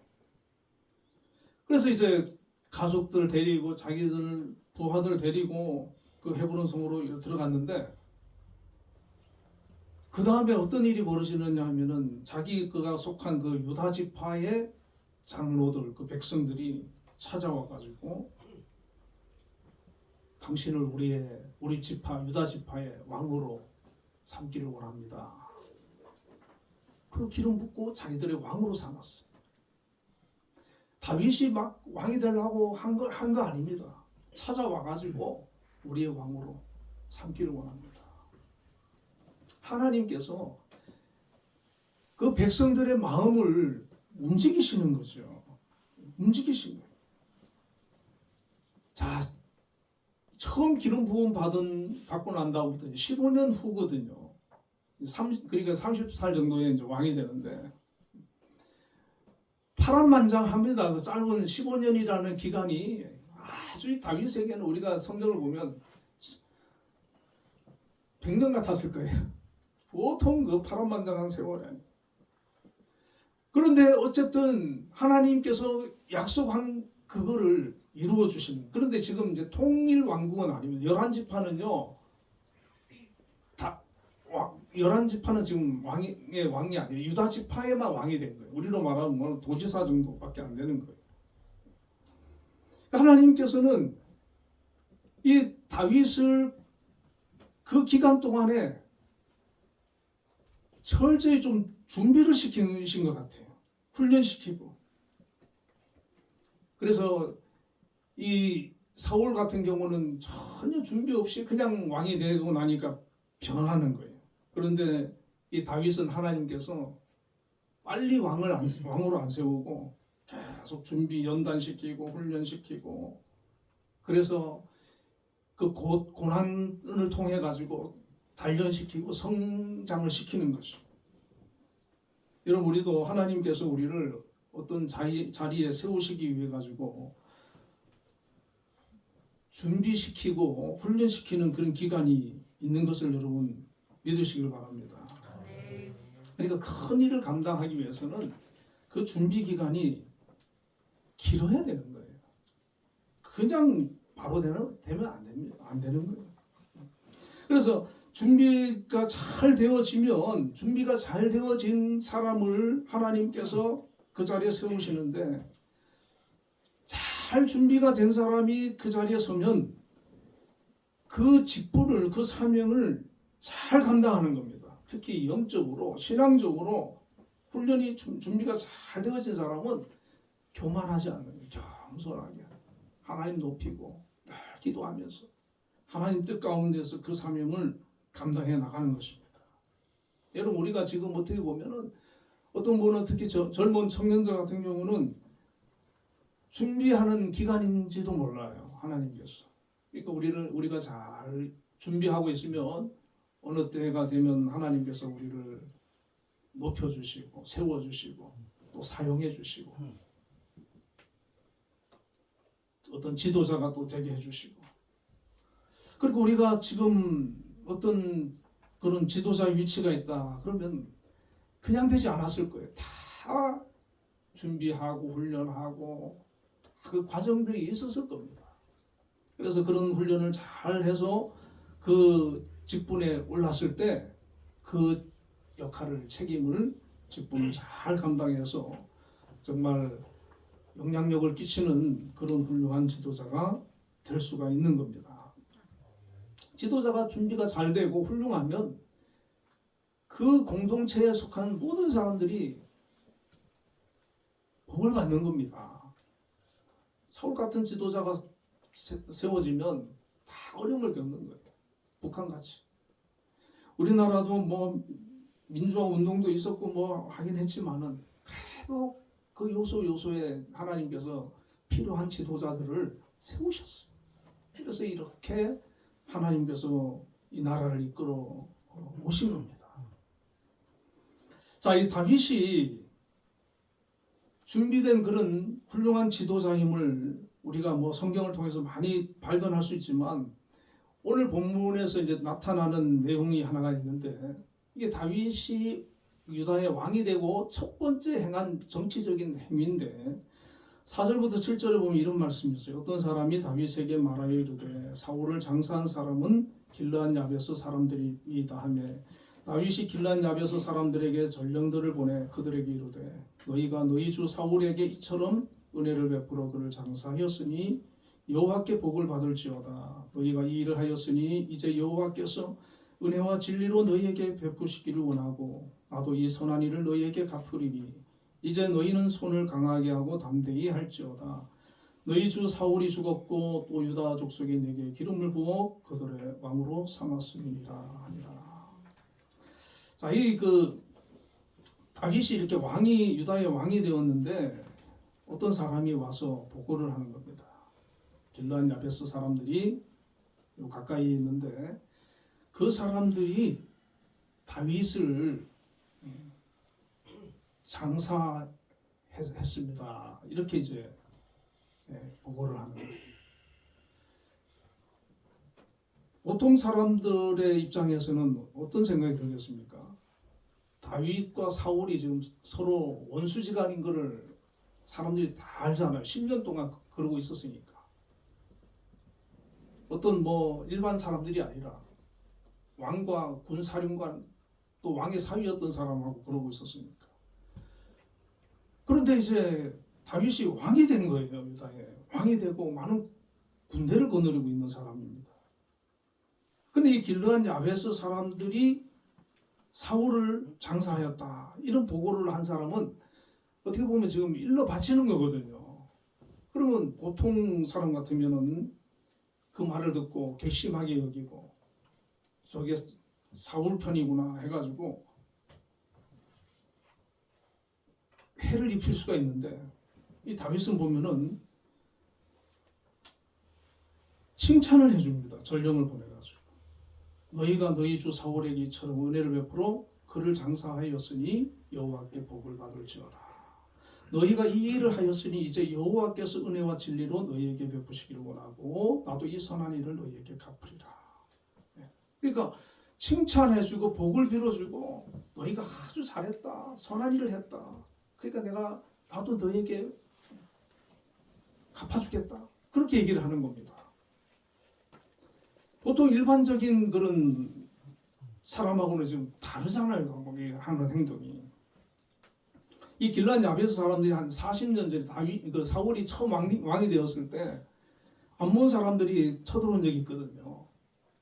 그래서 이제 가족들 데리고 자기들 부하들 데리고 그 헤브론 성으로 들어갔는데 그 다음에 어떤 일이 벌어지느냐 하면은 자기 그가 속한 그 유다 지파의 장로들, 그 백성들이 찾아와 가지고 당신을 우리 지파 유다 지파의 왕으로 삼기를 원합니다. 그 기름 붓고 자기들의 왕으로 삼았어. 다윗이 막 왕이 되려고 한 거 아닙니다. 찾아와 가지고 우리의 왕으로 삼기를 원합니다. 하나님께서 그 백성들의 마음을 움직이시는 거죠. 움직이신 거예요. 자, 처음 기름 부음 받고 난 다음부터 15년 후거든요. 그러니까 30살 정도에 이제 왕이 되는데 파란만장합니다. 그 짧은 15년이라는 기간이 아주 다윗에게는 우리가 성경을 보면 100년 같았을 거예요. 보통 그 파란만장한 세월이 아니에요. 그런데 어쨌든 하나님께서 약속한 그거를 이루어 주시는. 그런데 지금 이제 통일 왕국은 아닙니다. 11지파는요. 다 11지파는 지금 왕이 아니에요. 유다 지파에만 왕이 된 거예요. 우리로 말하면 도지사 정도밖에 안 되는 거예요. 하나님께서는 이 다윗을 그 기간 동안에 철저히 좀 준비를 시키신 것 같아요. 훈련시키고. 그래서 이 사울 같은 경우는 전혀 준비 없이 그냥 왕이 되고 나니까 변하는 거예요. 그런데 이 다윗은 하나님께서 빨리 왕으로 안 세우고 계속 준비 연단시키고 훈련시키고 그래서 그 고난을 통해 가지고 단련시키고 성장을 시키는 것이죠. 여러분 우리도 하나님께서 우리를 어떤 자리에 세우시기 위해 가지고 준비시키고 훈련시키는 그런 기간이 있는 것을 여러분 믿으시길 바랍니다. 그러니까 큰 일을 감당하기 위해서는 그 준비 기간이 길어야 되는 거예요. 그냥 바로 되면 안 됩니다. 안 되는 거예요. 그래서 준비가 잘 되어진 사람을 하나님께서 그 자리에 세우시는데 잘 준비가 된 사람이 그 자리에 서면 그 직분을 그 사명을 잘 감당하는 겁니다. 특히 영적으로 신앙적으로 훈련이 준비가 잘 되어진 사람은 교만하지 않는 거예요. 겸손하게 하나님 높이고 늘 기도하면서 하나님 뜻 가운데서 그 사명을 감당해 나가는 것입니다. 여러분 우리가 지금 어떻게 보면은 어떤 분은 특히 젊은 청년들 같은 경우는 준비하는 기간인지도 몰라요. 하나님께서. 그러니까 우리가 잘 준비하고 있으면 어느 때가 되면 하나님께서 우리를 높여주시고 세워주시고 또 사용해주시고 어떤 지도자가 또 되게 해주시고 그리고 우리가 지금 어떤 그런 지도자 위치가 있다 그러면 그냥 되지 않았을 거예요. 다 준비하고 훈련하고 그 과정들이 있었을 겁니다. 그래서 그런 훈련을 잘 해서 그 직분에 올랐을 때 그 역할을 직분을 잘 감당해서 정말 영향력을 끼치는 그런 훌륭한 지도자가 될 수가 있는 겁니다. 지도자가 준비가 잘 되고 훌륭하면 그 공동체에 속한 모든 사람들이 복을 받는 겁니다. 사울 같은 지도자가 세워지면 다 어려움을 겪는 거예요. 북한같이. 우리나라도 뭐 민주화 운동도 있었고 뭐 하긴 했지만은 그래도 그 요소에 하나님께서 필요한 지도자들을 세우셨어요. 그래서 이렇게 하나님께서 이 나라를 이끌어 오신 겁니다. 자, 이 다윗이 준비된 그런 훌륭한 지도자임을 우리가 뭐 성경을 통해서 많이 발견할 수 있지만 오늘 본문에서 이제 나타나는 내용이 하나가 있는데 이게 다윗이 유다의 왕이 되고 첫 번째 행한 정치적인 행위인데 4절부터 7절에 보면 이런 말씀이 있어요. 어떤 사람이 다윗에게 말하여 이르되 사울을 장사한 사람은 길르한 야베스 사람들이다 하며 다윗이 길란 야베스 사람들에게 전령들을 보내 그들에게 이르되 너희가 너희 주 사울에게 이처럼 은혜를 베풀어 그를 장사하였으니 여호와께 복을 받을지어다. 너희가 이 일을 하였으니 이제 여호와께서 은혜와 진리로 너희에게 베푸시기를 원하고 나도 이 선한 일을 너희에게 갚으리니 이제 너희는 손을 강하게 하고 담대히 할지어다. 너희 주 사울이 죽었고 또 유다 족속이 내게 기름을 부어 그들의 왕으로 삼았음이니라 하니라. 자, 이 다윗이 이렇게 왕이 유다의 왕이 되었는데 어떤 사람이 와서 보고를 하는 겁니다. 길르앗 야베스 사람들이 요 가까이 있는데 그 사람들이 다윗을 장사했습니다. 이렇게 이제 보고를 하는 거예요. 보통 사람들의 입장에서는 어떤 생각이 들겠습니까? 다윗과 사울이 지금 서로 원수지간인 것을 사람들이 다 알잖아요. 10년 동안 그러고 있었으니까. 어떤 일반 사람들이 아니라 왕과 군사령관 또 왕의 사위였던 사람하고 그러고 있었으니까. 그런데 이제 다윗이 왕이 된 거예요. 유다에. 왕이 되고 많은 군대를 거느리고 있는 사람입니다. 근데 이 길르앗 야베스 사람들이 사울을 장사하였다. 이런 보고를 한 사람은 어떻게 보면 지금 일러 바치는 거거든요. 그러면 보통 사람 같으면은 그 말을 듣고 괘씸하게 여기고 저게 사울 편이구나 해가지고 해를 입힐 수가 있는데 이 다윗은 보면은 칭찬을 해줍니다. 전령을 보내가지고 너희가 너희 주 사울에게 이처럼 은혜를 베풀어 그를 장사하였으니 여호와께 복을 받을지어다. 너희가 이 일을 하였으니 이제 여호와께서 은혜와 진리로 너희에게 베푸시기를 원하고 나도 이 선한 일을 너희에게 갚으리라. 그러니까 칭찬해주고 복을 빌어주고 너희가 아주 잘했다. 선한 일을 했다. 그러니까 나도 너희에게 갚아주겠다. 그렇게 얘기를 하는 겁니다. 보통 일반적인 그런 사람하고는 좀 다르잖아요. 하는 행동이. 이 길르앗 야베스 사람들이 한 40년 전에 사울이 처음 왕이 되었을 때 암몬 사람들이 쳐들어온 적이 있거든요.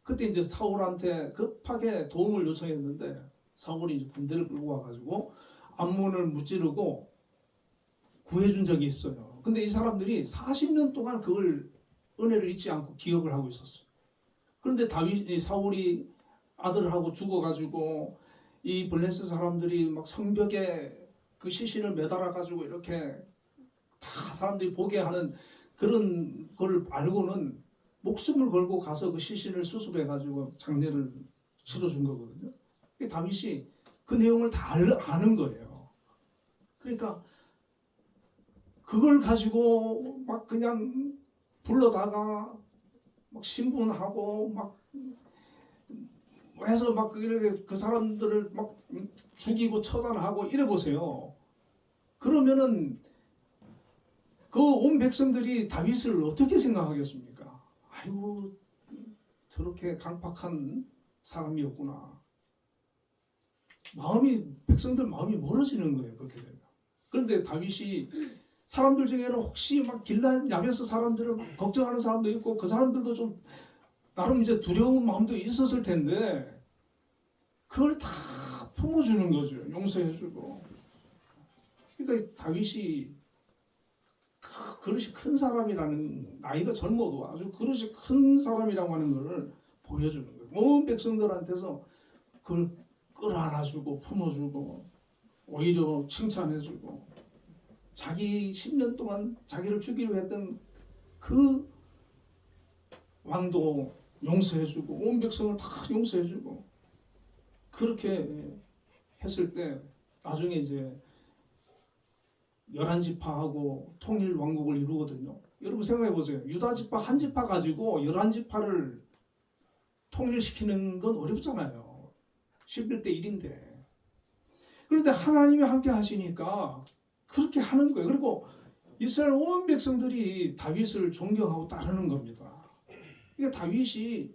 그때 이제 사울한테 급하게 도움을 요청했는데 사울이 이제 군대를 끌고 와가지고 암몬을 무찌르고 구해준 적이 있어요. 근데 이 사람들이 40년 동안 그걸 은혜를 잊지 않고 기억을 하고 있었어요. 그런데 사울이 아들하고 죽어가지고 이 블레셋 사람들이 막 성벽에 그 시신을 매달아가지고 이렇게 다 사람들이 보게 하는 그런 걸 알고는 목숨을 걸고 가서 그 시신을 수습해가지고 장례를 치러준 거거든요. 다윗이 그 내용을 다 아는 거예요. 그러니까 그걸 가지고 막 그냥 불러다가 막 신분하고 막 해서 막 그 사람들을 막 죽이고 처단하고 이래 보세요. 그러면은 그 온 백성들이 다윗을 어떻게 생각하겠습니까? 아이고 저렇게 강팍한 사람이었구나. 백성들 마음이 멀어지는 거예요. 그렇게 되면. 그런데 다윗이 사람들 중에는 혹시 막 길르앗 야베스 사람들을 막 걱정하는 사람도 있고 그 사람들도 좀 나름 이제 두려운 마음도 있었을 텐데 그걸 다 품어주는 거죠. 용서해주고. 그러니까 다윗이 그릇이 큰 사람이라는, 나이가 젊어도 아주 그릇이 큰 사람이라고 하는 것을 보여주는 거예요. 온 백성들한테서 그걸 끌어안아주고 품어주고 오히려 칭찬해주고 자기 10년 동안 자기를 죽이려 했던 그 왕도 용서해주고 온 백성을 다 용서해주고 그렇게 했을 때 나중에 이제 11지파하고 통일 왕국을 이루거든요. 여러분 생각해 보세요. 유다 지파 한 지파 가지고 11지파를 통일시키는 건 어렵잖아요. 11대 1인데. 그런데 하나님이 함께 하시니까 그렇게 하는 거예요. 그리고 이스라엘 온 백성들이 다윗을 존경하고 따르는 겁니다. 그러니까 다윗이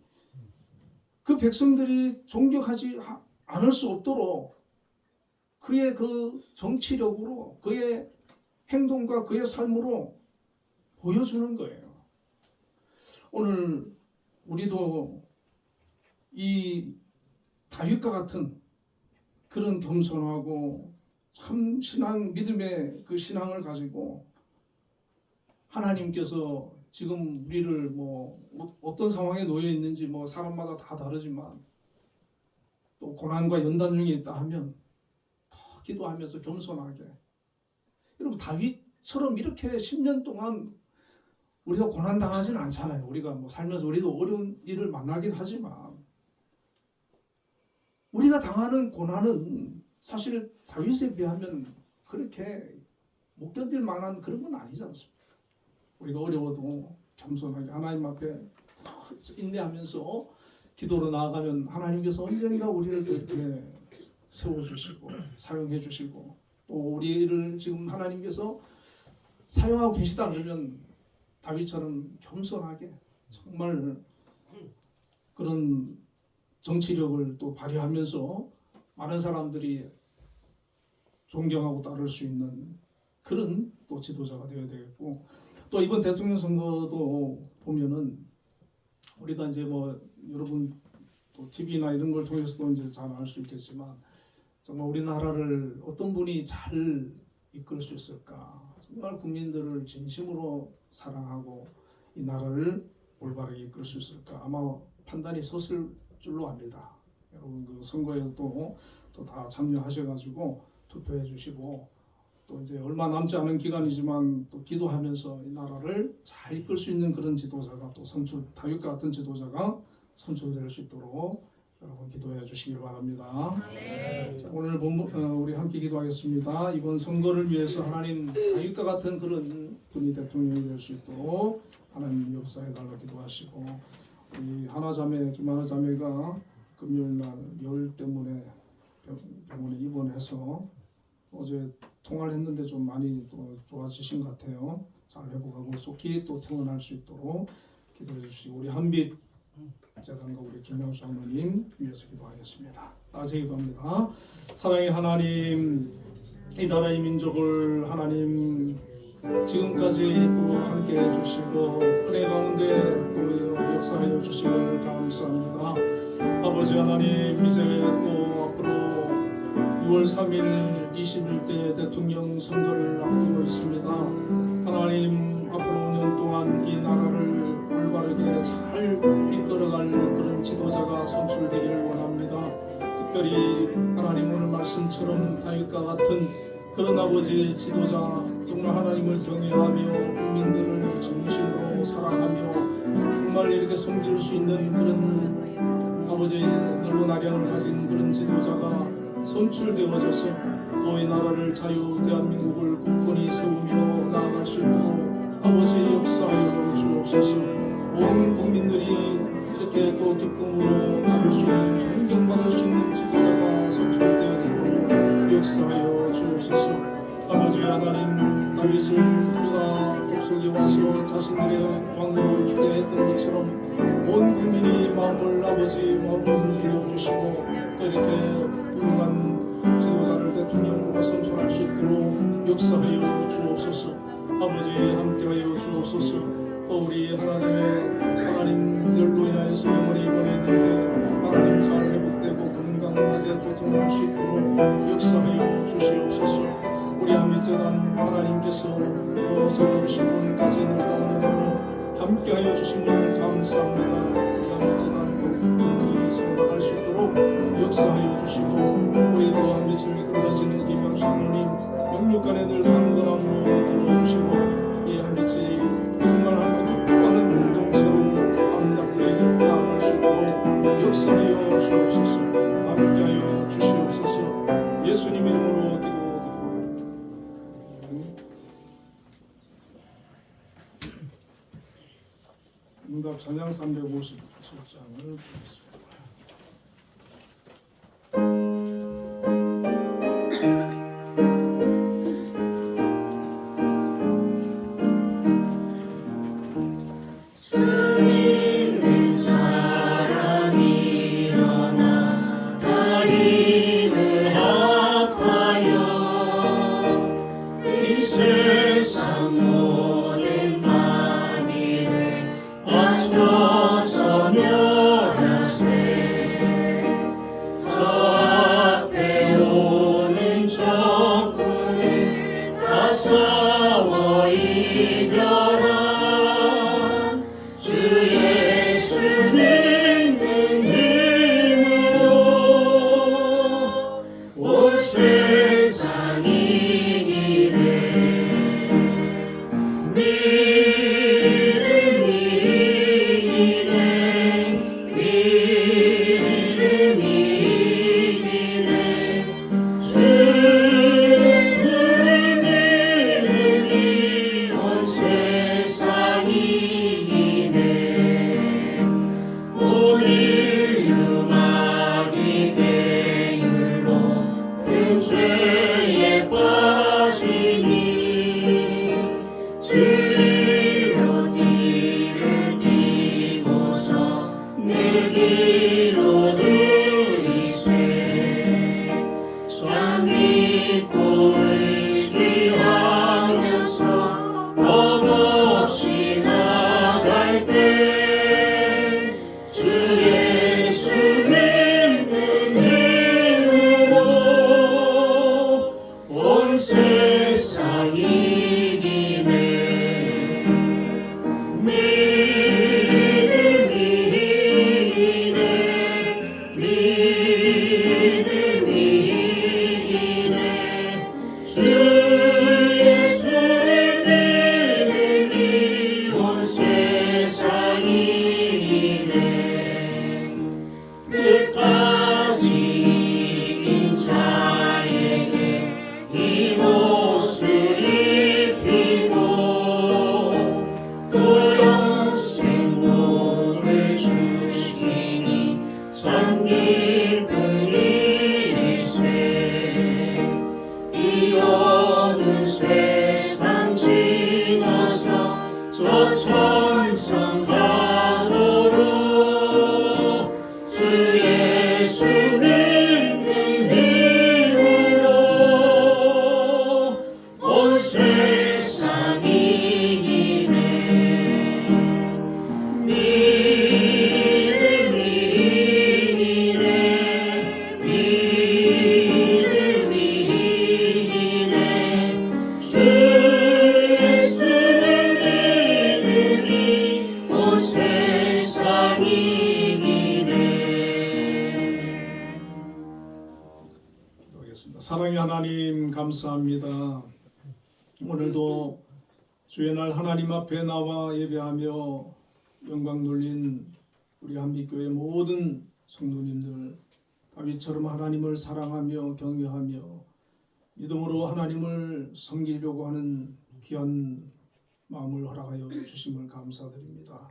그 백성들이 존경하지 않을 수 없도록 그의 그 정치력으로 그의 행동과 그의 삶으로 보여주는 거예요. 오늘 우리도 이 다윗과 같은 그런 겸손하고 참 신앙 믿음의 그 신앙을 가지고 하나님께서 지금 우리를 뭐 어떤 상황에 놓여 있는지 뭐 사람마다 다 다르지만 또 고난과 연단 중에 있다 하면 더 기도하면서 겸손하게, 여러분 다윗처럼 이렇게 10년 동안 우리가 고난 당하지는 않잖아요. 우리가 뭐 살면서 우리도 어려운 일을 만나긴 하지만 우리가 당하는 고난은 사실 다윗에 비하면 그렇게 못 견딜 만한 그런 건 아니지 않습니까? 우리가 어려워도 겸손하게 하나님 앞에 인내하면서 기도로 나아가면 하나님께서 언젠가 우리를 이렇게 세워주시고 사용해 주시고, 또 우리를 지금 하나님께서 사용하고 계시다 그러면 다윗처럼 겸손하게 정말 그런 정치력을 또 발휘하면서 많은 사람들이 존경하고 따를 수 있는 그런 또 지도자가 되어야 되겠고, 또 이번 대통령 선거도 보면은 우리가 이제 뭐 여러분 또 TV나 이런 걸 통해서도 이제 잘 알 수 있겠지만 정말 우리나라를 어떤 분이 잘 이끌 수 있을까? 정말 국민들을 진심으로 사랑하고 이 나라를 올바르게 이끌 수 있을까? 아마 판단이 섰을 줄로 압니다. 여러분 그 선거에도 또 다 참여하셔가지고 투표해 주시고, 또 이제 얼마 남지 않은 기간이지만 또 기도하면서 이 나라를 잘 이끌 수 있는 그런 지도자가 또 다윗과 같은 지도자가 선출될 수 있도록 여러분 기도해 주시길 바랍니다. 자, 오늘 우리 함께 기도하겠습니다. 이번 선거를 위해서 하나님 다윗과 같은 그런 분이 대통령이 될 수 있도록 하나님 역사해 달라 기도하시고, 우리 하나자매 김하나자매가 금요일날 열 때문에 병원에 입원해서 어제 통화를 했는데 좀 많이 또 좋아지신 것 같아요. 잘 회복하고 속히 또 퇴원할 수 있도록 기도해 주시고, 우리 한빛 재단과 우리 김명수 어머님 위해서 기도하겠습니다. 다시 기도합니다. 사랑의 하나님, 이 나라의 민족을 하나님 지금까지 또 함께 해주시고 은혜 가운데 또 역사하여 주시고 감사합니다. 아버지 하나님, 이제 또 앞으로 6월 3일 21대 대통령 선거를 앞두고 있습니다. 하나님, 앞으로 5년 동안 이 나라를 올바르게 잘 이끌어갈 그런 지도자가 선출되기를 원합니다. 특별히 하나님 오늘 말씀처럼 다윗과 같은 그런 아버지 지도자, 정말 하나님을 경외하며 국민들을 진심으로 사랑하며 정말 이렇게 섬길 수 있는 그런 아버지 넓은 아량을 가진 그런 지도자가 선출되어져서 또 이 나라를 자유 대한민국을 굳건히 세우며 나아갈 수 있도록 아버지 역사하여 주옵소서. 온 국민들이 이렇게 또 기쁨으로 나눌 수 있는 존경받을 수 있는 지도자가 선출되어지도록 역사하여 주옵소서. 아버지 하나님, 다윗을 우리가 족속에 와서 자신들의 왕으로 주례했던 것처럼 온 국민이 마음을 아버지 마음을 주시고 이렇게 훌륭한 지도자를 대통령으로 선출할 수 있도록 역사하여 주옵소서. 아버지 함께하여 주옵소서. 또 우리 하나님들로 인하여서 영원히 입원했는데 하나님 잘 회복되고 건강하게 또 통할 수 있도록 역사하여 주시옵소서. 우리 한빛재단 하나님께서 세워주신 분까지 나가는 함께하여 주시면 감사합니다. 우리 한빛재단도 끝까지 세워나갈 수 있도록 역사하여 주시고, 우리도 한빛을 이끌어가시는 김영수 장로님 영육간에 늘 강건함으로 이끌어주시고, 이 한빛이 정말 한번 가는 공동체로 아름답게 나아갈 수 있도록 역사하여 주옵소서. 함께하여 주시옵소서. 예수님 이름으로 기도드립니다. 응답 찬양 357장을 보겠습니다. 믿는 사람이 일어나 다리 기쁜 일일세 이 어두운 세상 지나서 저 천성 안으로 주 예수 믿는 힘으로 온 세상이 이기네 믿음이 이기네 믿음이 이기네 주 예수를 믿으니 온 세상이 이기네. 기도하겠습니다. 사랑의 하나님 감사합니다. 오늘도 주의 날 하나님 앞에 나와 예배하며 영광 돌린 우리 한빛교회 모든 성도님들 다윗처럼 하나님을 사랑하며 경외하며 믿음으로 하나님을 섬기려고 하는 귀한 마음을 허락하여 주심을 감사드립니다.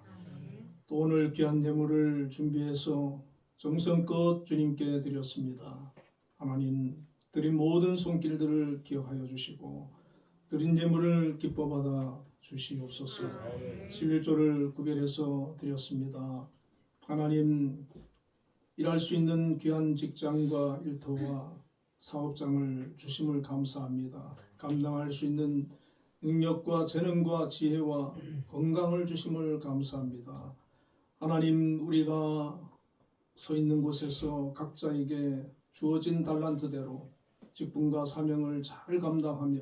또 오늘 귀한 예물을 준비해서 정성껏 주님께 드렸습니다. 하나님 드린 모든 손길들을 기억하여 주시고 드린 예물을 기뻐 받아 주시옵소서. 11조를 구별해서 드렸습니다. 하나님 일할 수 있는 귀한 직장과 일터와 사업장을 주심을 감사합니다. 감당할 수 있는 능력과 재능과 지혜와 건강을 주심을 감사합니다. 하나님 우리가 서 있는 곳에서 각자에게 주어진 달란트대로 직분과 사명을 잘 감당하며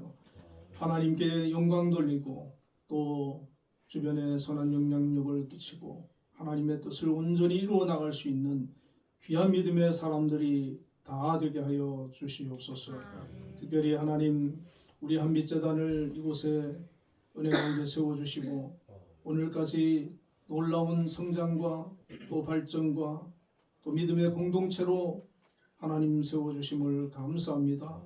하나님께 영광 돌리고 또 주변에 선한 영향력을 끼치고 하나님의 뜻을 온전히 이루어 나갈 수 있는 귀한 믿음의 사람들이 다 되게 하여 주시옵소서. 특별히 하나님 우리 한빛재단을 이곳에 은혜 가운데 세워주시고 오늘까지 놀라운 성장과 또 발전과 또 믿음의 공동체로 하나님 세워주심을 감사합니다.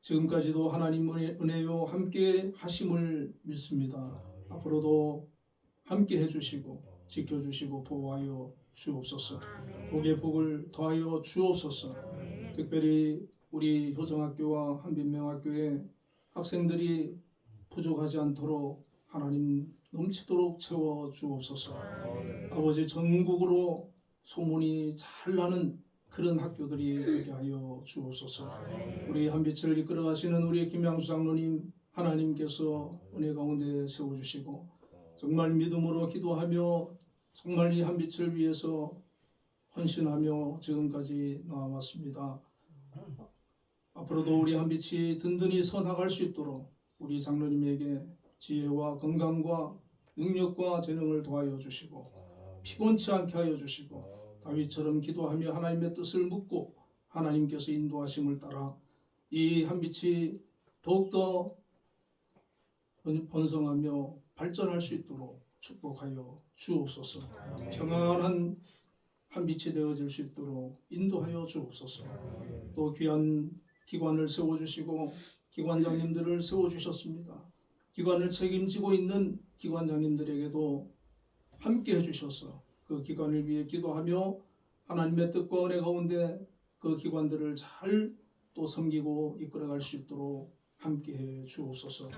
지금까지도 하나님 은혜요 함께 하심을 믿습니다. 앞으로도 함께 해주시고 지켜주시고 보호하여 주옵소서. 복의 복을 더하여 주옵소서. 특별히 우리 효정학교와 한빛명학교의 학생들이 부족하지 않도록 하나님 넘치도록 채워 주옵소서. 아버지 전국으로 소문이 잘 나는 그런 학교들이 되게 하여 주옵소서. 우리 한빛을 이끌어 가시는 우리 김양수 장로님 하나님께서 은혜 가운데 세워주시고 정말 믿음으로 기도하며 정말 이 한빛을 위해서 헌신하며 지금까지 나와왔습니다. 앞으로도 우리 한빛이 든든히 서 나갈 수 있도록 우리 장로님에게 지혜와 건강과 능력과 재능을 더하여 주시고 피곤치 않게 하여 주시고 다윗처럼 기도하며 하나님의 뜻을 묻고 하나님께서 인도하심을 따라 이 한빛이 더욱더 번성하며 발전할 수 있도록 축복하여 주옵소서. 평안한 한빛이 되어질 수 있도록 인도하여 주옵소서. 또 귀한 기관을 세워주시고 기관장님들을 세워주셨습니다. 기관을 책임지고 있는 기관장님들에게도 함께 해주셔서 그 기관을 위해 기도하며 하나님의 뜻과 은혜 가운데 그 기관들을 잘 또 섬기고 이끌어갈 수 있도록 함께해 주옵소서.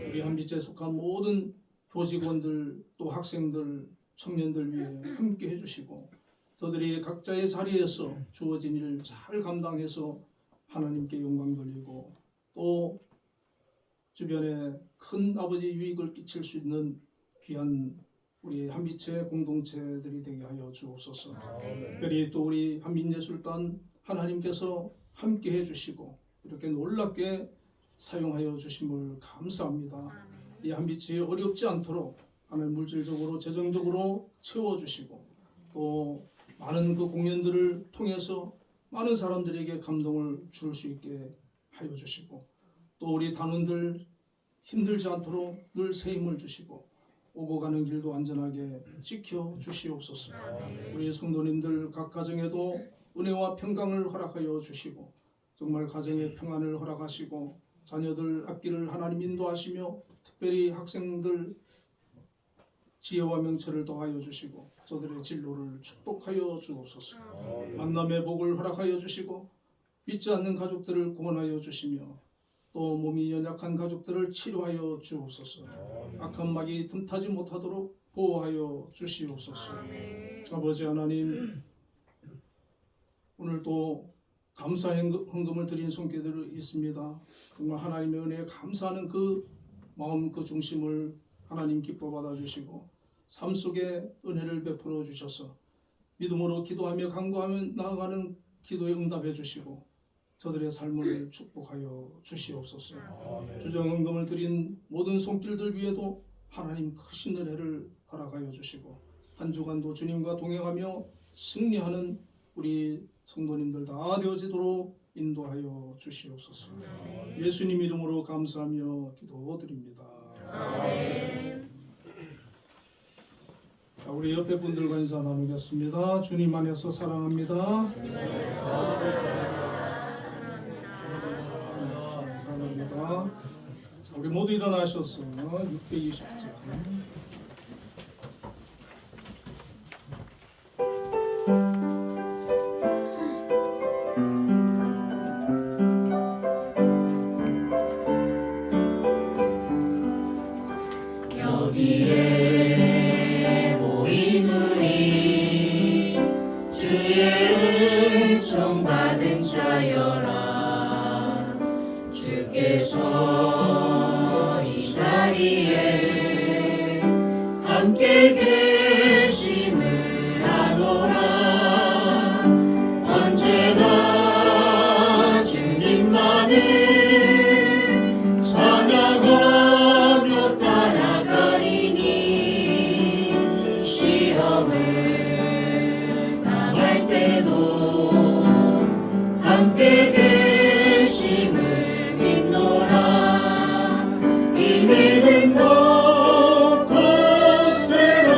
우리 한빛에 속한 모든 교직원들 또 학생들 청년들 위해 함께해 주시고 저들이 각자의 자리에서 주어진 일을 잘 감당해서 하나님께 영광 돌리고 또 주변에 큰 아버지 유익을 끼칠 수 있는 귀한 우리 한빛의 공동체들이 되게 하여 주옵소서. 특별히 또 우리 한빛예술단 하나님께서 함께 해주시고 이렇게 놀랍게 사용하여 주심을 감사합니다. 이 한빛이 어렵지 않도록 하나님 물질적으로 재정적으로 채워주시고 또 많은 그 공연들을 통해서 많은 사람들에게 감동을 줄 수 있게 하여 주시고 또 우리 단원들 힘들지 않도록 늘 새 힘을 주시고 오고 가는 길도 안전하게 지켜 주시옵소서. 우리 성도님들 각 가정에도 은혜와 평강을 허락하여 주시고 정말 가정의 평안을 허락하시고 자녀들 앞길을 하나님 인도하시며 특별히 학생들 지혜와 명철을 더하여 주시고 저들의 진로를 축복하여 주옵소서. 아멘. 만남의 복을 허락하여 주시고 믿지 않는 가족들을 구원하여 주시며 또 몸이 연약한 가족들을 치료하여 주옵소서. 악한 막이 틈타지 못하도록 보호하여 주시옵소서. 아버지 하나님, 오늘도 감사 헌금을 드린 손길들이 있습니다. 정말 하나님의 은혜에 감사하는 그 마음 그 중심을 하나님 기뻐 받아주시고 삶 속에 은혜를 베풀어 주셔서 믿음으로 기도하며 간구하며 나아가는 기도에 응답해 주시고 저들의 삶을 축복하여 주시옵소서. 주정헌금을 드린 모든 손길들 위에도 하나님 크신 은혜를 허락하여 주시고 한 주간도 주님과 동행하며 승리하는 우리 성도님들 다 되어지도록 인도하여 주시옵소서. 예수님 이름으로 감사하며 기도드립니다. 자, 우리 옆에 분들과 인사 나누겠습니다. 주님 안에서 사랑합니다. 사랑합니다. 자, 우리 모두 일어나셨어요. 620장. 여기에 모인 우리 주의 은총 받은 자여라. 주께서 이 자리에 함께 계심을 아노라. 언제나 주님만을 찬양하며 따라가리니 시험을 당할 때도 함께 계심을 믿노라. 이 믿음도 굳세라.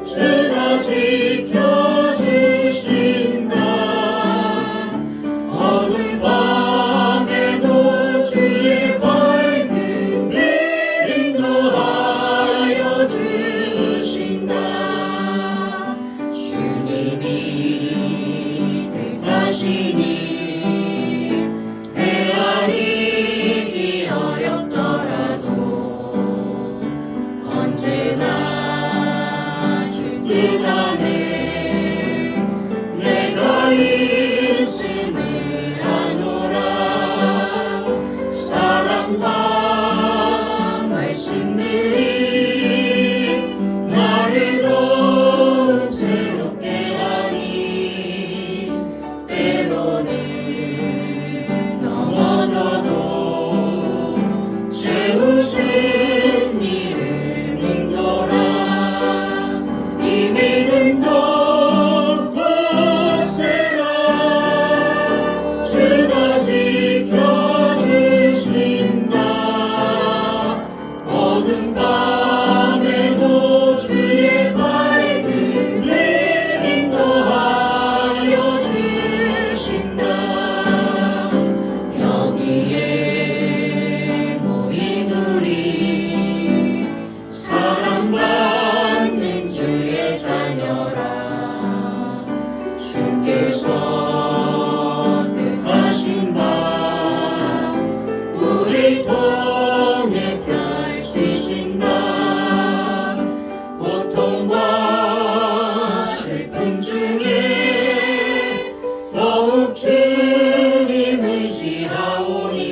주가 지켜주신다. 어두운 밤에도 주의 밝은 빛 인도하여 주신다. 주님이 뜻하시니 헤아리기 어렵더라도 언제나 주 뜻 안에 내가 있음을 아노라. 사랑과 말씀들이 나를 더욱 새롭게 하니 때로는 넘어져도 채우신 이를 믿노라. 이 믿음도 굳세라. 주가 지켜주신다. 어두운 밤에도 주의 밝은 빛 인도하여 주신다. 여기에 모인 우리 사랑받는 주의 자녀라. 주께서 뜻하신 바 우리 통해 펼치신다. 고통과 슬픔 중에 더욱 주님 의지하오니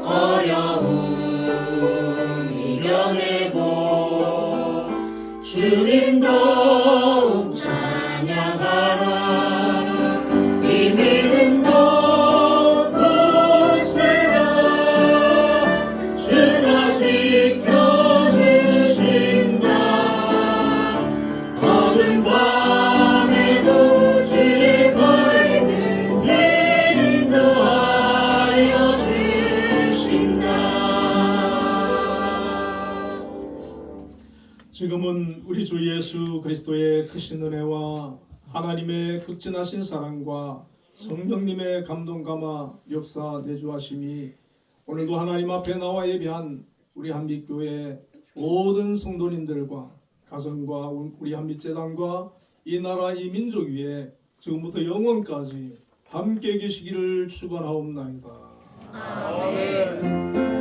어려움 이겨내고 주님 더욱 찬양하라. 이 믿음도 굳세라. 주가 지켜주신다. 어두운 밤에도 주의 밝은 빛 인도하여 주신다. 지금은 우리 주 예수 그리스도의 크신 은혜와 하나님의 극진하신 사랑과 성령님의 감동 감화 역사 내주하심이 오늘도 하나님 앞에 나와 예배한 우리 한빛교회 모든 성도님들과 가정과 우리 한빛재단과 이 나라 이 민족 위에 지금부터 영원까지 함께 계시기를 축원하옵나이다. 아멘.